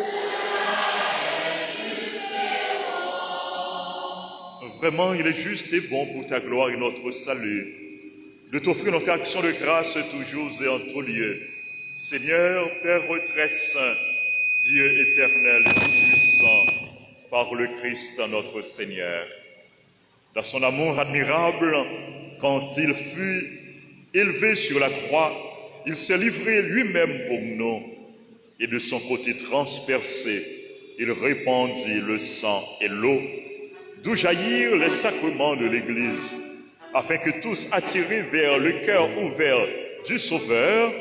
Vraiment, il est juste et bon pour ta gloire et notre salut de t'offrir notre action de grâce toujours et en tout lieu. Seigneur, Père très saint, Dieu éternel et tout-puissant, par le Christ notre Seigneur. Dans son amour admirable, quand il fut élevé sur la croix, il s'est livré lui-même pour nous, et de son côté transpercé, il répandit le sang et l'eau, d'où jaillirent les sacrements de l'Église, afin que tous, attirés vers le cœur ouvert du Sauveur,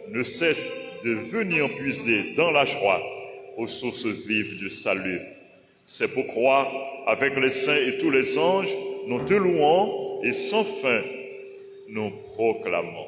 ne cessent de venir puiser dans la joie aux sources vives du salut. C'est pourquoi, avec les saints et tous les anges, nous te louons et sans fin, nous proclamons.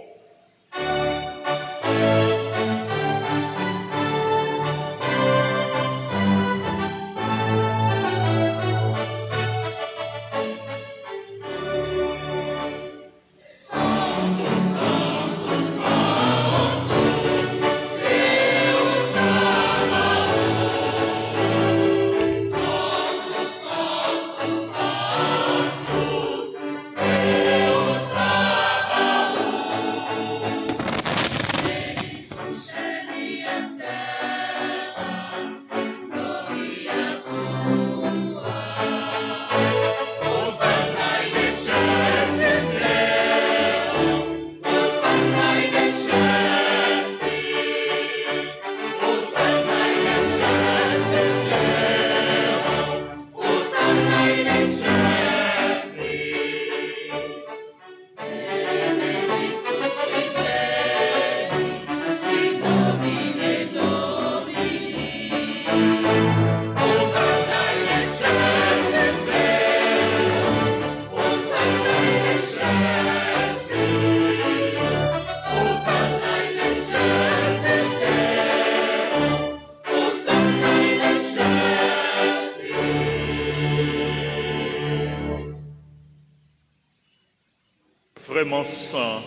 Vraiment saint,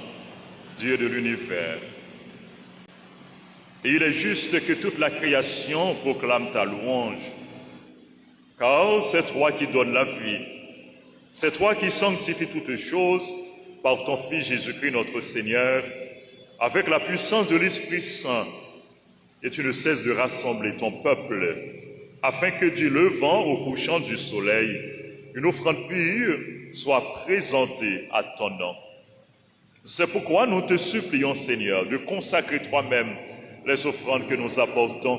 Dieu de l'univers. Et il est juste que toute la création proclame ta louange, car c'est toi qui donnes la vie, c'est toi qui sanctifies toutes choses par ton Fils Jésus-Christ notre Seigneur, avec la puissance de l'Esprit Saint, et tu ne cesses de rassembler ton peuple, afin que du levant au couchant du soleil, une offrande pure soit présentée à ton nom. C'est pourquoi nous te supplions, Seigneur, de consacrer toi-même les offrandes que nous apportons.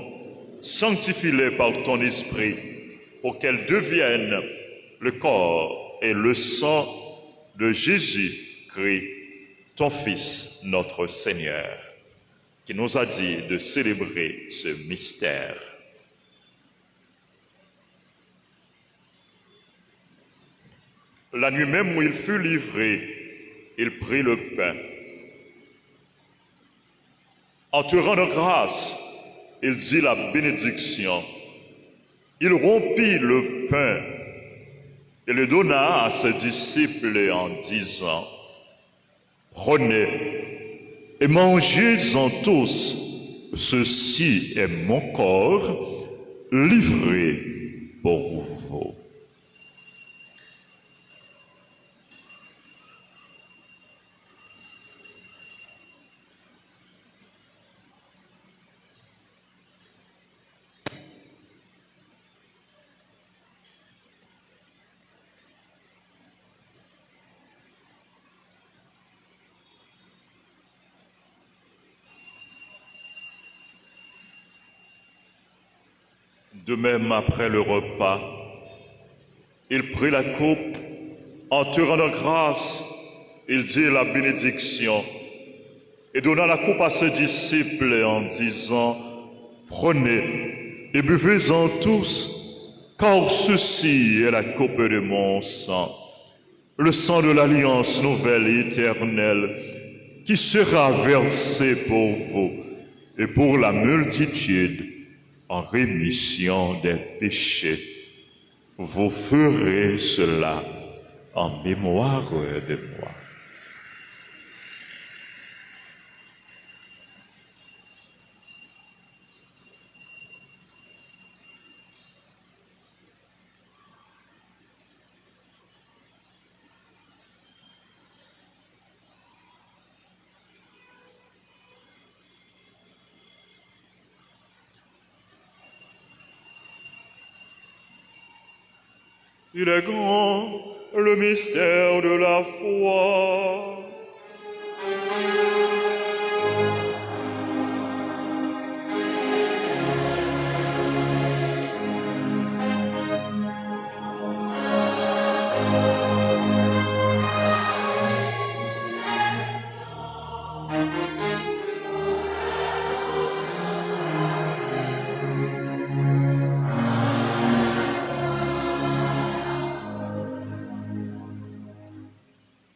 Sanctifie-les par ton esprit, pour qu'elles deviennent le corps et le sang de Jésus-Christ, ton Fils, notre Seigneur, qui nous a dit de célébrer ce mystère. La nuit même où il fut livré, il prit le pain. En te rendant grâce, il dit la bénédiction. Il rompit le pain et le donna à ses disciples en disant, « Prenez et mangez-en tous, ceci est mon corps livré pour vous. » De même, après le repas, il prit la coupe, en te rendant grâce, il dit la bénédiction et donna la coupe à ses disciples en disant, « Prenez et buvez-en tous, car ceci est la coupe de mon sang, le sang de l'alliance nouvelle et éternelle, qui sera versé pour vous et pour la multitude en rémission des péchés. Vous ferez cela en mémoire de moi. » Il est grand le mystère de la foi.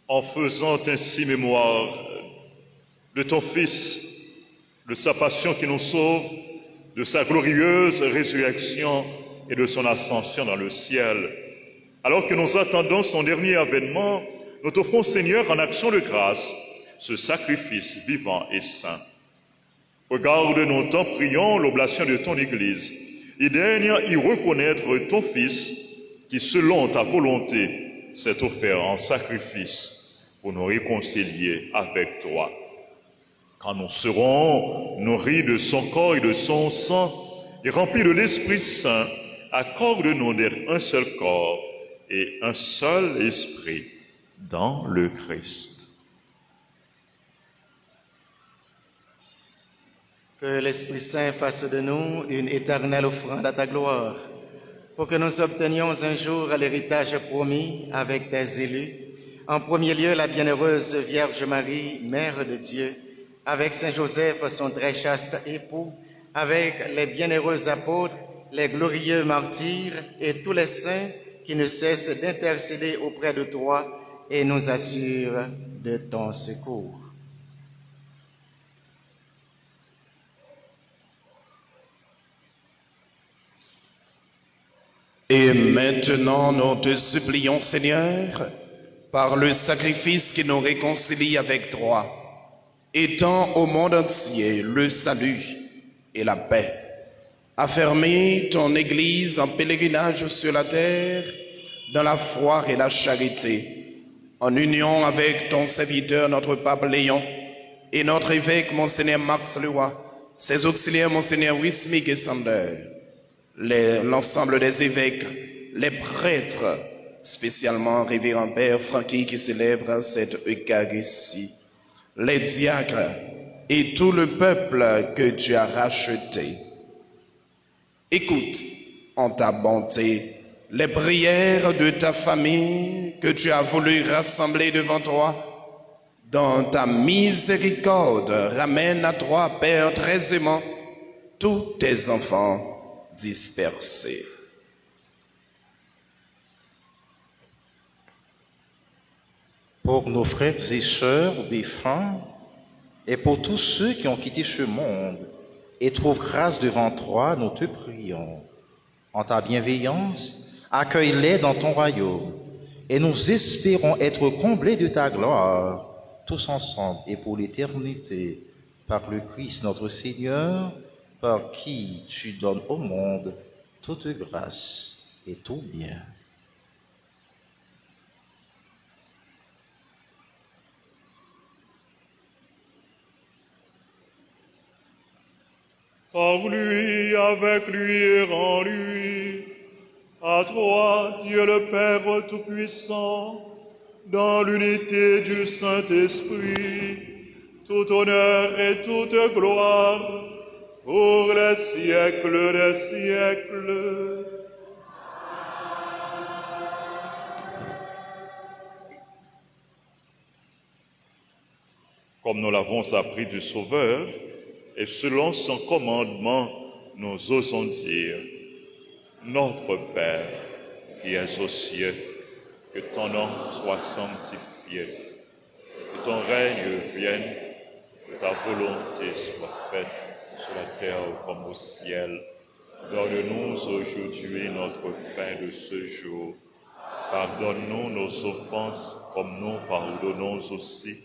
En faisant ainsi mémoire de ton Fils, de sa passion qui nous sauve, de sa glorieuse résurrection et de son ascension dans le ciel. Alors que nous attendons son dernier avènement, nous t'offrons, Seigneur, en action de grâce, ce sacrifice vivant et saint. Regarde-nous, t'en prions, l'oblation de ton Église, et daigne y reconnaître ton Fils, qui, selon ta volonté, s'est offert en sacrifice pour nous réconcilier avec toi. Quand nous serons nourris de son corps et de son sang et remplis de l'Esprit Saint, accorde-nous d'être un seul corps et un seul esprit dans le Christ. Que l'Esprit Saint fasse de nous une éternelle offrande à ta gloire, pour que nous obtenions un jour l'héritage promis avec tes élus. En premier lieu, la bienheureuse Vierge Marie, Mère de Dieu, avec Saint Joseph, son très chaste époux, avec les bienheureux apôtres, les glorieux martyrs et tous les saints qui ne cessent d'intercéder auprès de toi et nous assurent de ton secours. Et maintenant, nous te supplions, Seigneur, par le sacrifice qui nous réconcilie avec toi, étends au monde entier le salut et la paix. Affermis ton Église en pèlerinage sur la terre, dans la foi et la charité, en union avec ton serviteur, notre pape Léon, et notre évêque, Monseigneur Max Leroy, ses auxiliaires, Monseigneur Wismig et Sander, l'ensemble des évêques, les prêtres, spécialement révérend Père Francky qui célèbre cette Eucharistie, les diacres et tout le peuple que tu as racheté. Écoute en ta bonté les prières de ta famille que tu as voulu rassembler devant toi. Dans ta miséricorde, ramène à toi, Père très aimant, tous tes enfants dispersés. Pour nos frères et sœurs défunts et pour tous ceux qui ont quitté ce monde et trouvent grâce devant toi, nous te prions. En ta bienveillance, accueille-les dans ton royaume et nous espérons être comblés de ta gloire, tous ensemble et pour l'éternité, par le Christ notre Seigneur, par qui tu donnes au monde toute grâce et tout bien. Par lui, avec lui et en lui, à toi, Dieu le Père Tout-Puissant, dans l'unité du Saint-Esprit, tout honneur et toute gloire pour les siècles des siècles. Comme nous l'avons appris du Sauveur, et selon son commandement, nous osons dire, Notre Père, qui es aux cieux, que ton nom soit sanctifié, que ton règne vienne, que ta volonté soit faite sur la terre comme au ciel. Donne-nous aujourd'hui notre pain de ce jour. Pardonne-nous nos offenses comme nous pardonnons aussi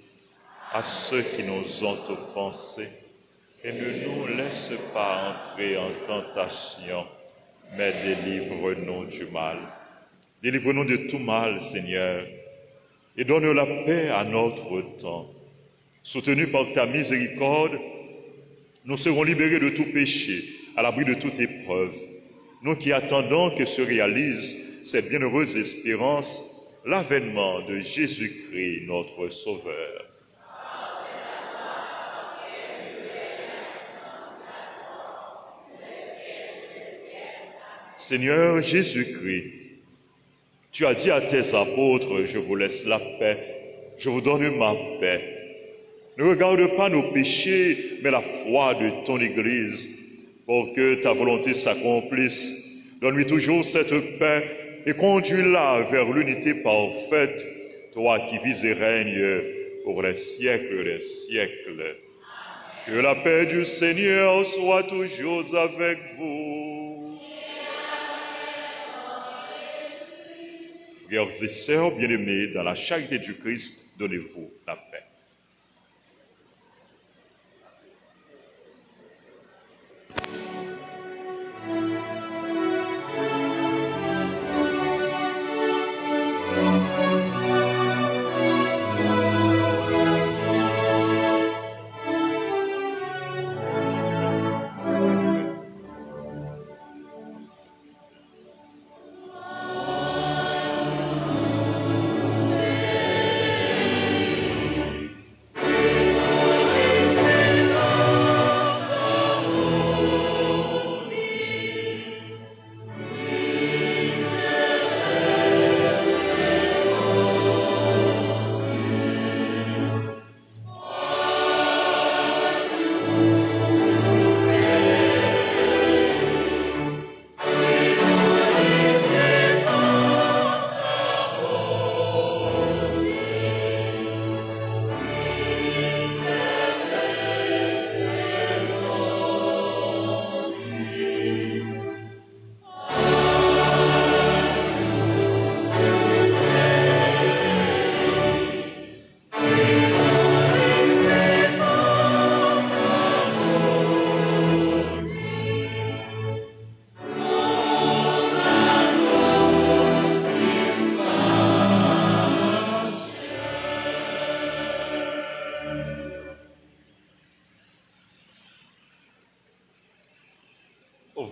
à ceux qui nous ont offensés. Et ne nous laisse pas entrer en tentation, mais délivre-nous du mal. Délivre-nous de tout mal, Seigneur, et donne la paix à notre temps. Soutenus par ta miséricorde, nous serons libérés de tout péché, à l'abri de toute épreuve. Nous qui attendons que se réalise cette bienheureuse espérance, l'avènement de Jésus-Christ, notre Sauveur. Seigneur Jésus-Christ, tu as dit à tes apôtres, je vous laisse la paix, je vous donne ma paix. Ne regarde pas nos péchés, mais la foi de ton Église, pour que ta volonté s'accomplisse. Donne-lui toujours cette paix et conduis-la vers l'unité parfaite, toi qui vis et règnes pour les siècles des siècles. Que la paix du Seigneur soit toujours avec vous. Frères et sœurs bien-aimés, dans la charité du Christ, donnez-vous la paix.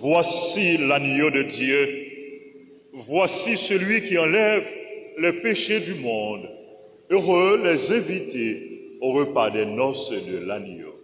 Voici l'agneau de Dieu, voici celui qui enlève les péchés du monde. Heureux les invités au repas des noces de l'agneau.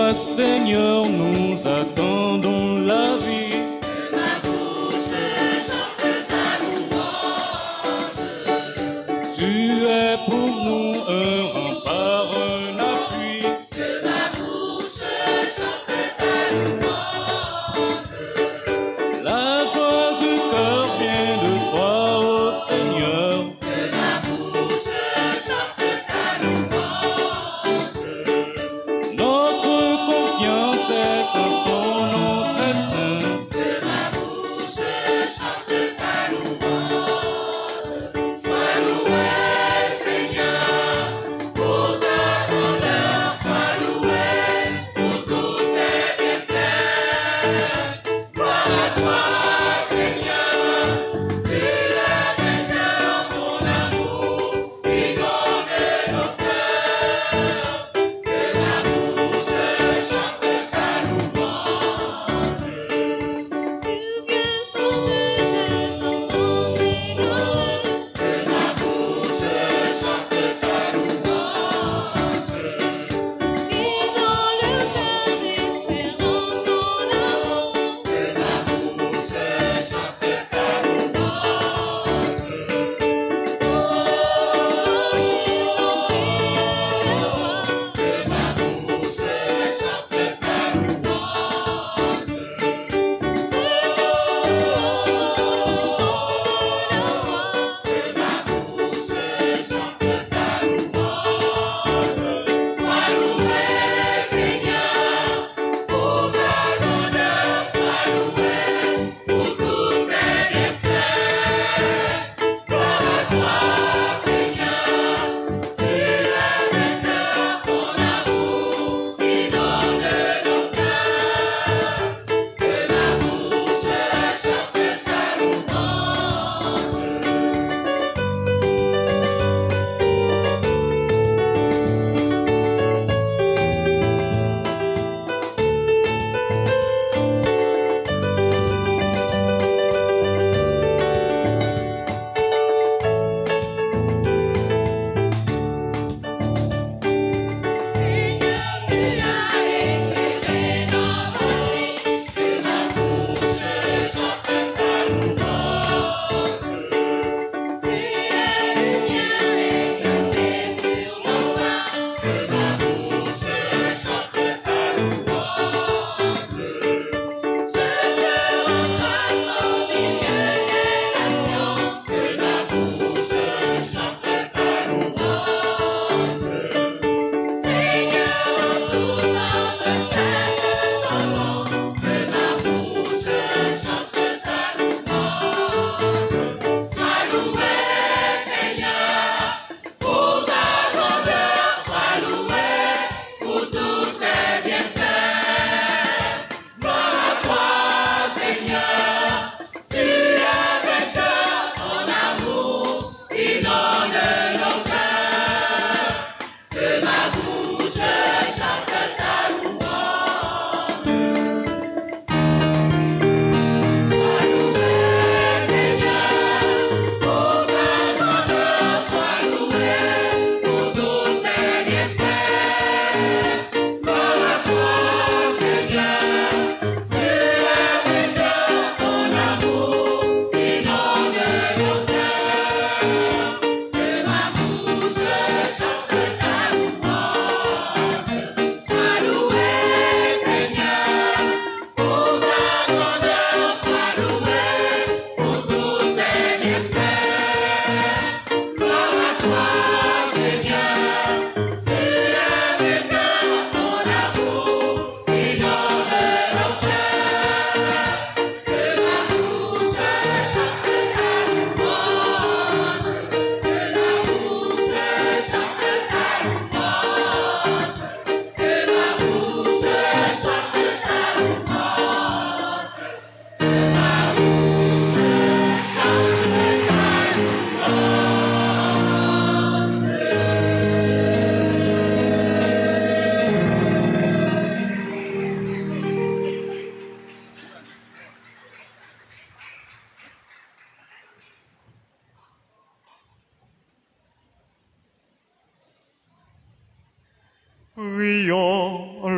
toi, Seigneur, nous attendons la vie. Que ma bouche chante ta louange. Tu es pour nous un rempart, un appui. Que ma bouche chante ta louange. La joie du cœur vient de toi, ô Seigneur. Que ma bouche chante ta louange. Notre confiance est en ton nom très saint.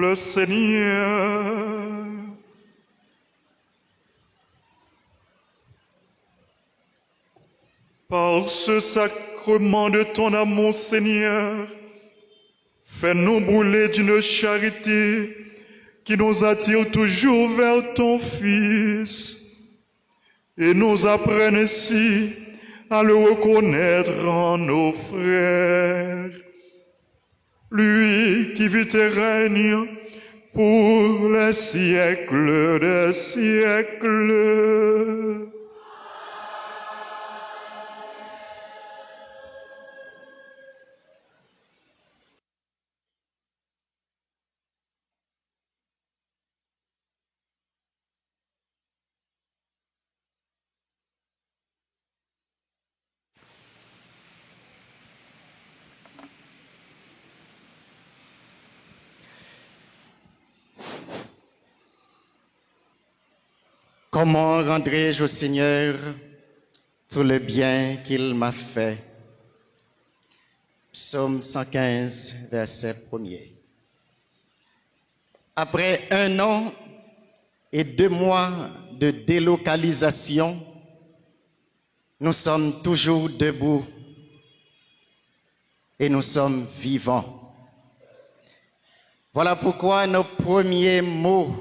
notre Seigneur. Par ce sacrement de ton amour, Seigneur, fais-nous brûler d'une charité qui nous attire toujours vers ton Fils et nous apprenne ainsi à le reconnaître en nos frères. Lui qui vit et règne pour les siècles des siècles. Comment rendrai-je au Seigneur tout le bien qu'il m'a fait? Psaume 115, verset 1er. Après 1 an et 2 mois de délocalisation, nous sommes toujours debout et nous sommes vivants. Voilà pourquoi nos premiers mots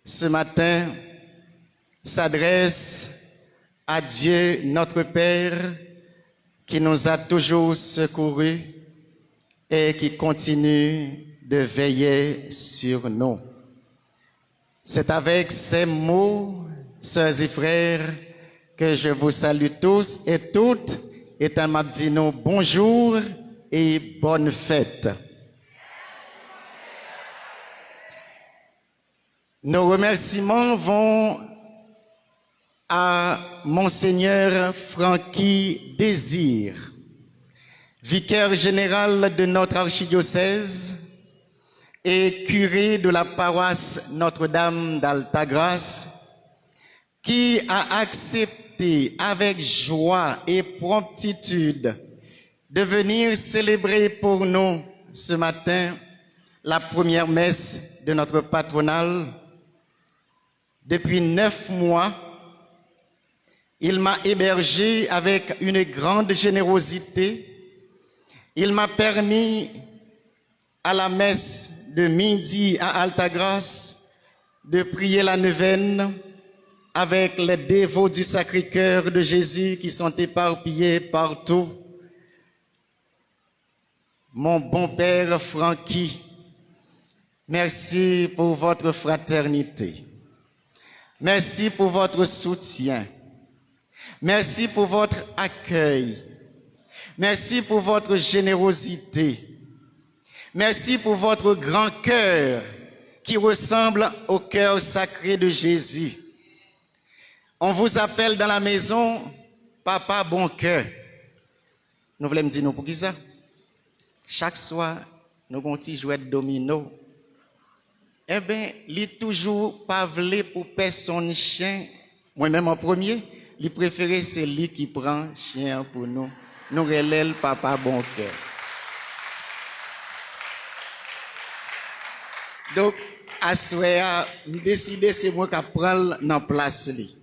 ce matin s'adresse à Dieu notre Père qui nous a toujours secourus et qui continue de veiller sur nous. C'est avec ces mots, sœurs et frères, que je vous salue tous et toutes et en m'abdinant bonjour et bonne fête. Nos remerciements vont à Monseigneur Francky Désir, vicaire général de notre archidiocèse et curé de la paroisse Notre-Dame d'Altagrace, qui a accepté avec joie et promptitude de venir célébrer pour nous ce matin la première messe de notre patronale. Depuis 9 mois, il m'a hébergé avec une grande générosité. Il m'a permis, à la messe de midi à Altagrace, de prier la neuvaine avec les dévots du Sacré-Cœur de Jésus qui sont éparpillés partout. Mon bon père Francky, merci pour votre fraternité. Merci pour votre soutien. Merci pour votre accueil. Merci pour votre générosité. Merci pour votre grand cœur qui ressemble au cœur sacré de Jésus. On vous appelle dans la maison Papa Bon Cœur. Nous voulons me dire nous pour qui ça? Chaque soir, nous avons un petit jouet de domino. Eh bien, il toujours pas voulu pour personne chien. Moi-même en premier, il préféré c'est lui qui prend chien pour nous. Nous relève Papa Bon Cœur. Donc, à ce moment-là, je décidé c'est moi qui prends dans place li.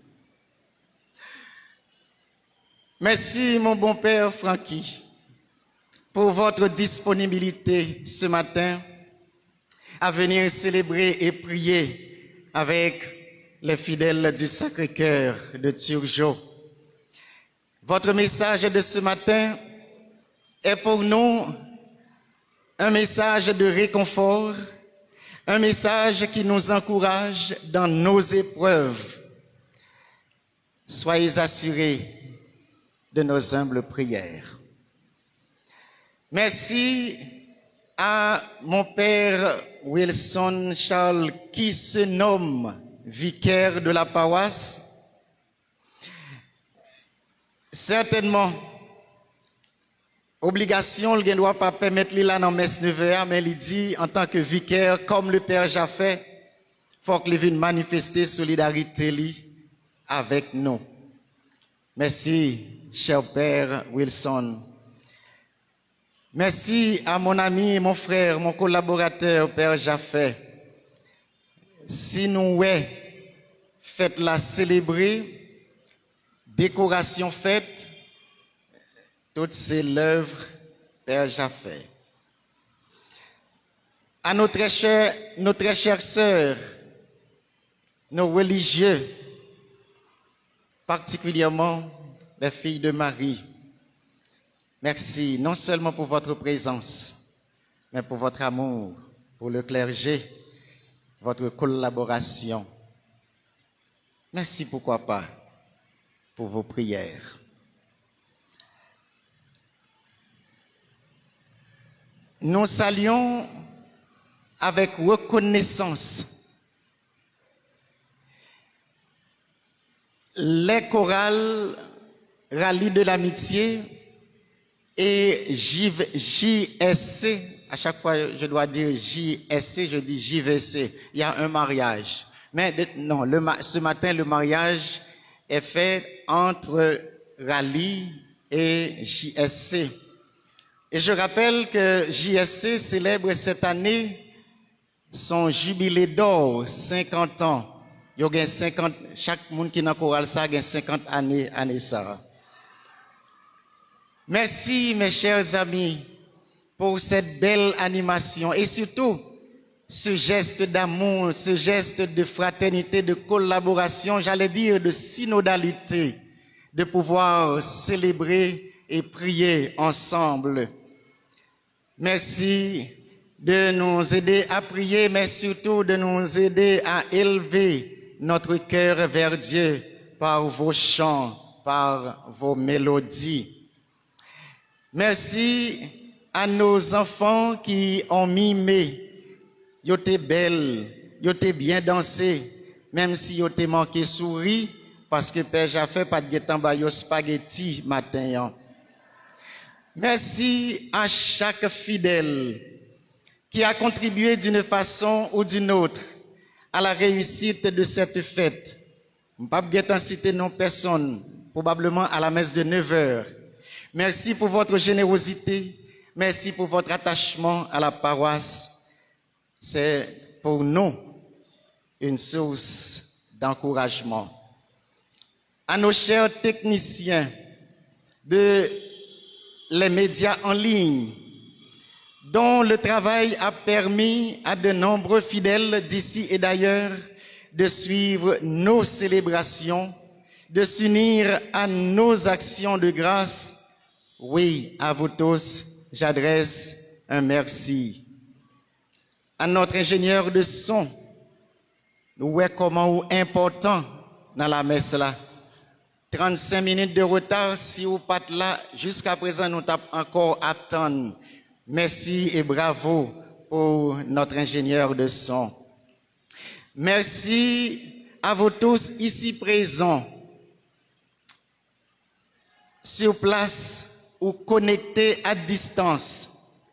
Merci mon bon père Francky pour votre disponibilité ce matin à venir célébrer et prier avec les fidèles du Sacré-Cœur de Turgeau. Votre message de ce matin est pour nous un message de réconfort, un message qui nous encourage dans nos épreuves. Soyez assurés de nos humbles prières. Merci à mon père Wilson Charles qui se nomme vicaire de la paroisse. Certainement, obligation, il ne doit pas permettre là dans messe 9h, mais il dit en tant que vicaire, comme le père Jaffé, il faut qu'il vienne manifester solidarité avec nous. Merci, cher père Wilson. Merci à mon ami, mon frère, mon collaborateur, Père Jaffé. Si nous fête la célébrer, décoration faite, toutes ces l'œuvre, Père Jaffé. À nos très chères sœurs, nos religieux, particulièrement les filles de Marie, merci non seulement pour votre présence, mais pour votre amour, pour le clergé, votre collaboration. Merci, pourquoi pas, pour vos prières. Nous saluons avec reconnaissance les chorales Rallye de l'amitié et JSC. À chaque fois, je dois dire JSC, je dis JVC. Il y a un mariage. Mais non, ce matin, le mariage est fait entre Rallye et JSC. Et je rappelle que JSC célèbre cette année son jubilé d'or, 50 ans. Il y a 50, chaque monde qui est dans le choral, ça a 50 années ça. Merci, mes chers amis, pour cette belle animation et surtout ce geste d'amour, ce geste de fraternité, de collaboration, j'allais dire de synodalité, de pouvoir célébrer et prier ensemble. Merci de nous aider à prier, mais surtout de nous aider à élever notre cœur vers Dieu par vos chants, par vos mélodies. Merci à nos enfants qui ont mimé. Yo t'es belle, yo t'es bien dansé, même si yo t'es manqué souris, parce que Père Jaffé pas de guetan ba yo spaghetti matin. Merci à chaque fidèle qui a contribué d'une façon ou d'une autre à la réussite de cette fête. Je ne vais pas citer non personne, probablement à la messe de 9h. Merci pour votre générosité, merci pour votre attachement à la paroisse. C'est pour nous une source d'encouragement. À nos chers techniciens les médias en ligne, dont le travail a permis à de nombreux fidèles d'ici et d'ailleurs de suivre nos célébrations, de s'unir à nos actions de grâce. Oui, à vous tous, j'adresse un merci. À notre ingénieur de son, nous voyons comment important dans la messe là. 35 minutes de retard, si vous pas là, jusqu'à présent, nous t'avons encore attendre. Merci et bravo pour notre ingénieur de son. Merci à vous tous ici présents, sur place ou connectés à distance.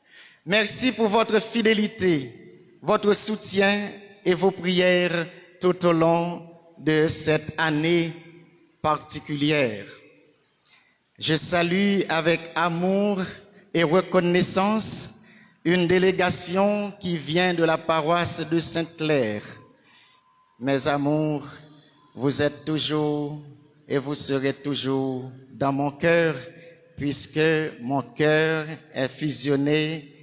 Merci pour votre fidélité, votre soutien et vos prières tout au long de cette année particulière. Je salue avec amour et reconnaissance une délégation qui vient de la paroisse de Sainte-Claire. Mes amours, vous êtes toujours et vous serez toujours dans mon cœur, puisque mon cœur est fusionné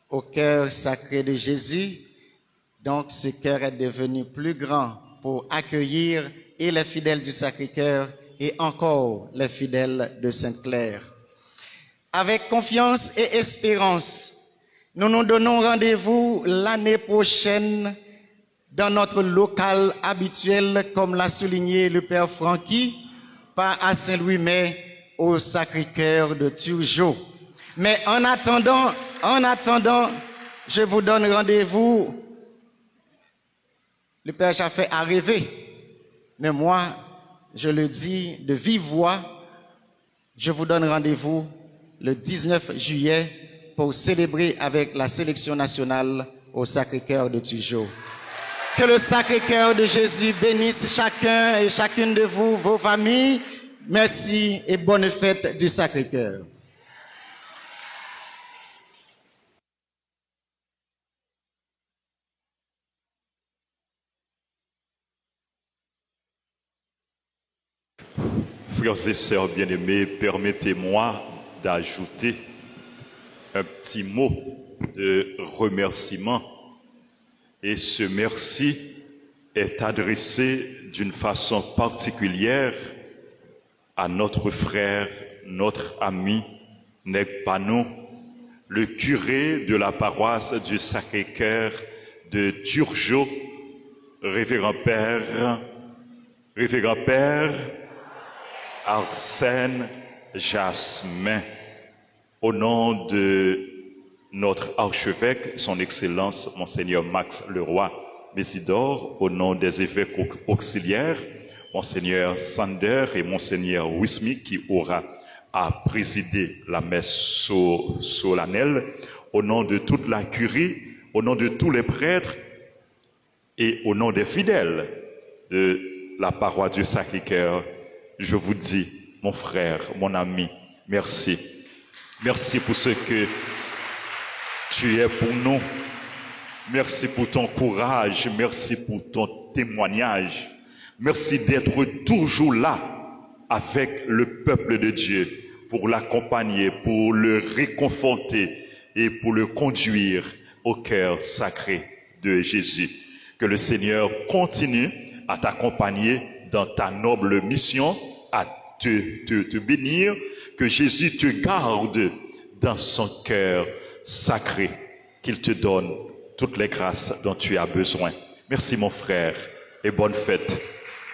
au cœur sacré de Jésus. Donc ce cœur est devenu plus grand pour accueillir et les fidèles du Sacré-Cœur et encore les fidèles de Sainte-Claire. Avec confiance et espérance, nous nous donnons rendez-vous l'année prochaine dans notre local habituel, comme l'a souligné le Père Francky, pas à Saint-Louis, mais au Sacré-Cœur de Turgeau. Mais en attendant, je vous donne rendez-vous. Le Père Jaffé a rêvé, mais moi, je le dis de vive voix, je vous donne rendez-vous le 19 juillet pour célébrer avec la sélection nationale au Sacré-Cœur de Turgeau. Que le Sacré-Cœur de Jésus bénisse chacun et chacune de vous, vos familles. Merci et bonne fête du Sacré-Cœur. Frères et sœurs bien-aimés, permettez-moi d'ajouter un petit mot de remerciement. Et ce merci est adressé d'une façon particulière à notre frère, notre ami, Negpano, le curé de la paroisse du Sacré-Cœur de Turgeot, révérend Père Arsène Jasmin, au nom de notre archevêque, son Excellence, Monseigneur Max Leroy Messidor, au nom des évêques auxiliaires, Monseigneur Sander et Monseigneur Wismi, qui aura à présider la messe solennelle, au nom de toute la curie, au nom de tous les prêtres et au nom des fidèles de la paroisse du Sacré-Cœur, je vous dis, mon frère, mon ami, merci. Merci pour ce que tu es pour nous. Merci pour ton courage. Merci pour ton témoignage. Merci d'être toujours là avec le peuple de Dieu pour l'accompagner, pour le réconforter et pour le conduire au cœur sacré de Jésus. Que le Seigneur continue à t'accompagner dans ta noble mission, à te bénir, que Jésus te garde dans son cœur sacré, qu'il te donne toutes les grâces dont tu as besoin. Merci mon frère et bonne fête.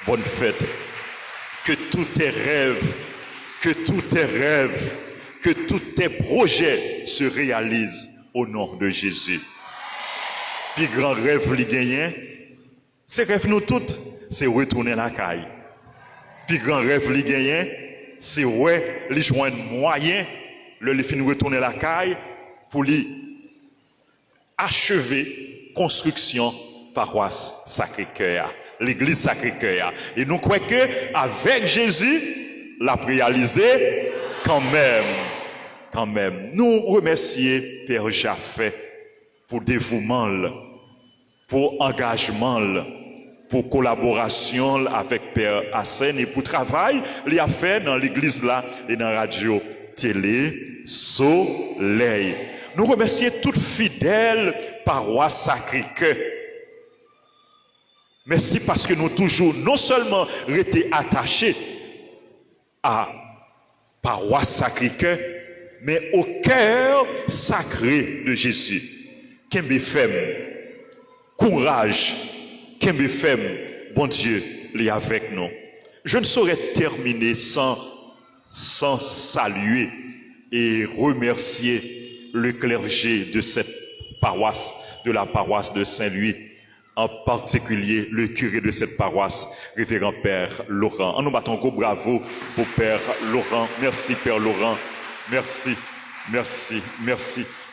Bonne fête. Que tous tes rêves, que tous tes projets se réalisent au nom de Jésus. Puis grand rêve li gagnent, c'est rêve nous toutes, c'est retourner la caille. Puis grand rêve li gagnent, c'est ouais, li joindre moyen, le fin retourner la caille pour lui achever construction paroisse Sacré-Cœur, l'église Sacré-Cœur. Et nous croyons que avec Jésus, l'a réalisé quand même. Nous remercions Père Jaffé pour dévouement, pour engagement, pour collaboration avec Père Arsène et pour travail qu'il a fait dans l'église là et dans la radio télé Soleil. Nous remercions toute fidèle paroisse Sacré-Cœur. Merci parce que nous toujours non seulement été attachés à paroisse Sacré-Cœur, mais au cœur sacré de Jésus. Kembe femme, courage, Kembe femme, bon Dieu, il est avec nous. Je ne saurais terminer sans saluer et remercier le clergé de cette paroisse, de la paroisse de Saint-Louis, en particulier le curé de cette paroisse, révérend Père Laurent. En nous battons gros bravo pour Père Laurent. Merci Père Laurent. Merci.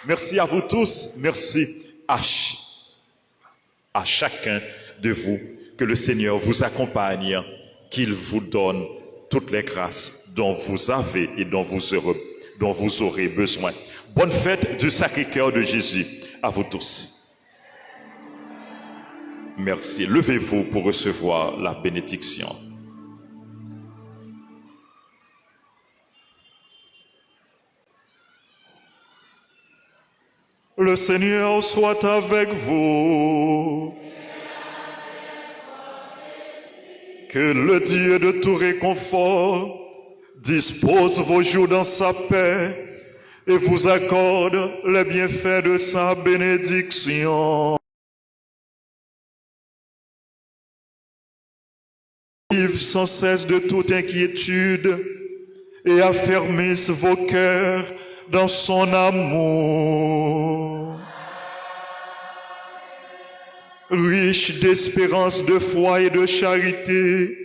Merci à vous tous. Merci à chacun de vous. Que le Seigneur vous accompagne, qu'il vous donne toutes les grâces dont vous avez et dont vous aurez besoin. Bonne fête du Sacré-Cœur de Jésus à vous tous. Merci. Levez-vous pour recevoir la bénédiction. Le Seigneur soit avec vous. Que le Dieu de tout réconfort dispose vos jours dans sa paix et vous accorde les bienfaits de sa bénédiction. Vive sans cesse de toute inquiétude et affermisse vos cœurs dans son amour. Riche d'espérance, de foi et de charité,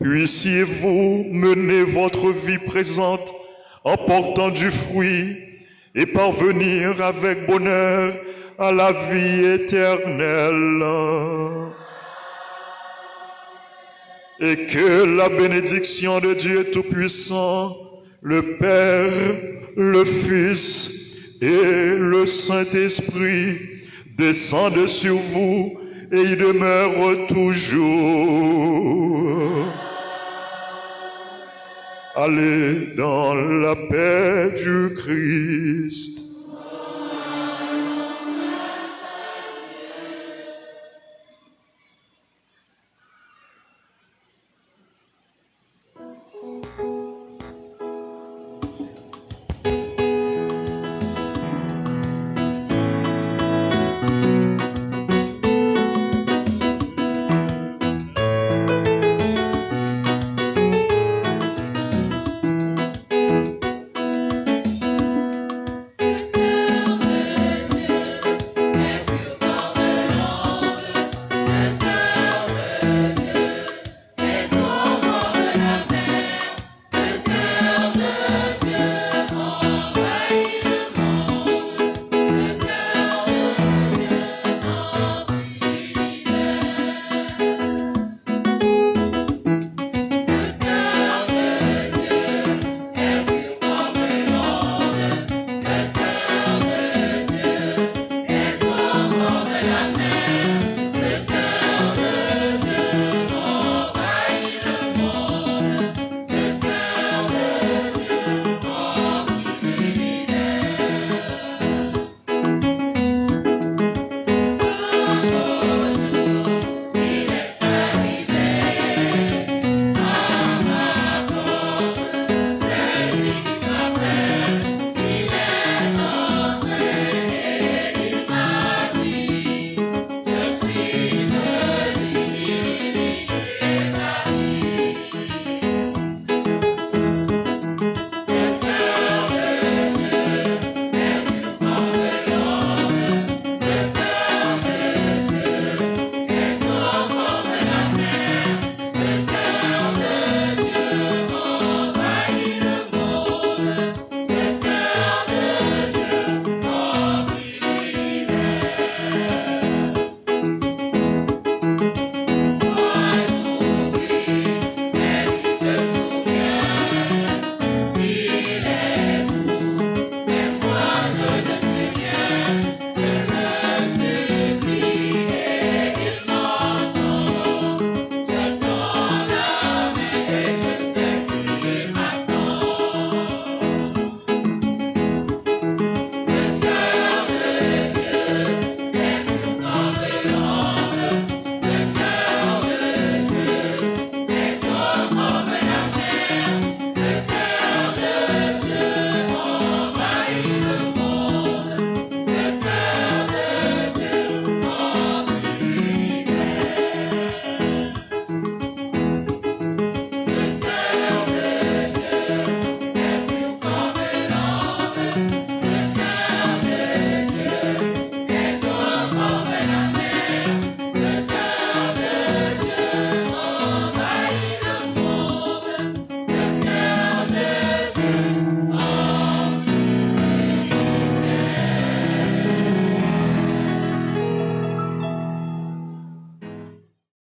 puissiez-vous mener votre vie présente en portant du fruit et parvenir avec bonheur à la vie éternelle. Et que la bénédiction de Dieu Tout-Puissant, le Père, le Fils et le Saint-Esprit descendent sur vous et y demeurent toujours. Allez dans la paix du Christ.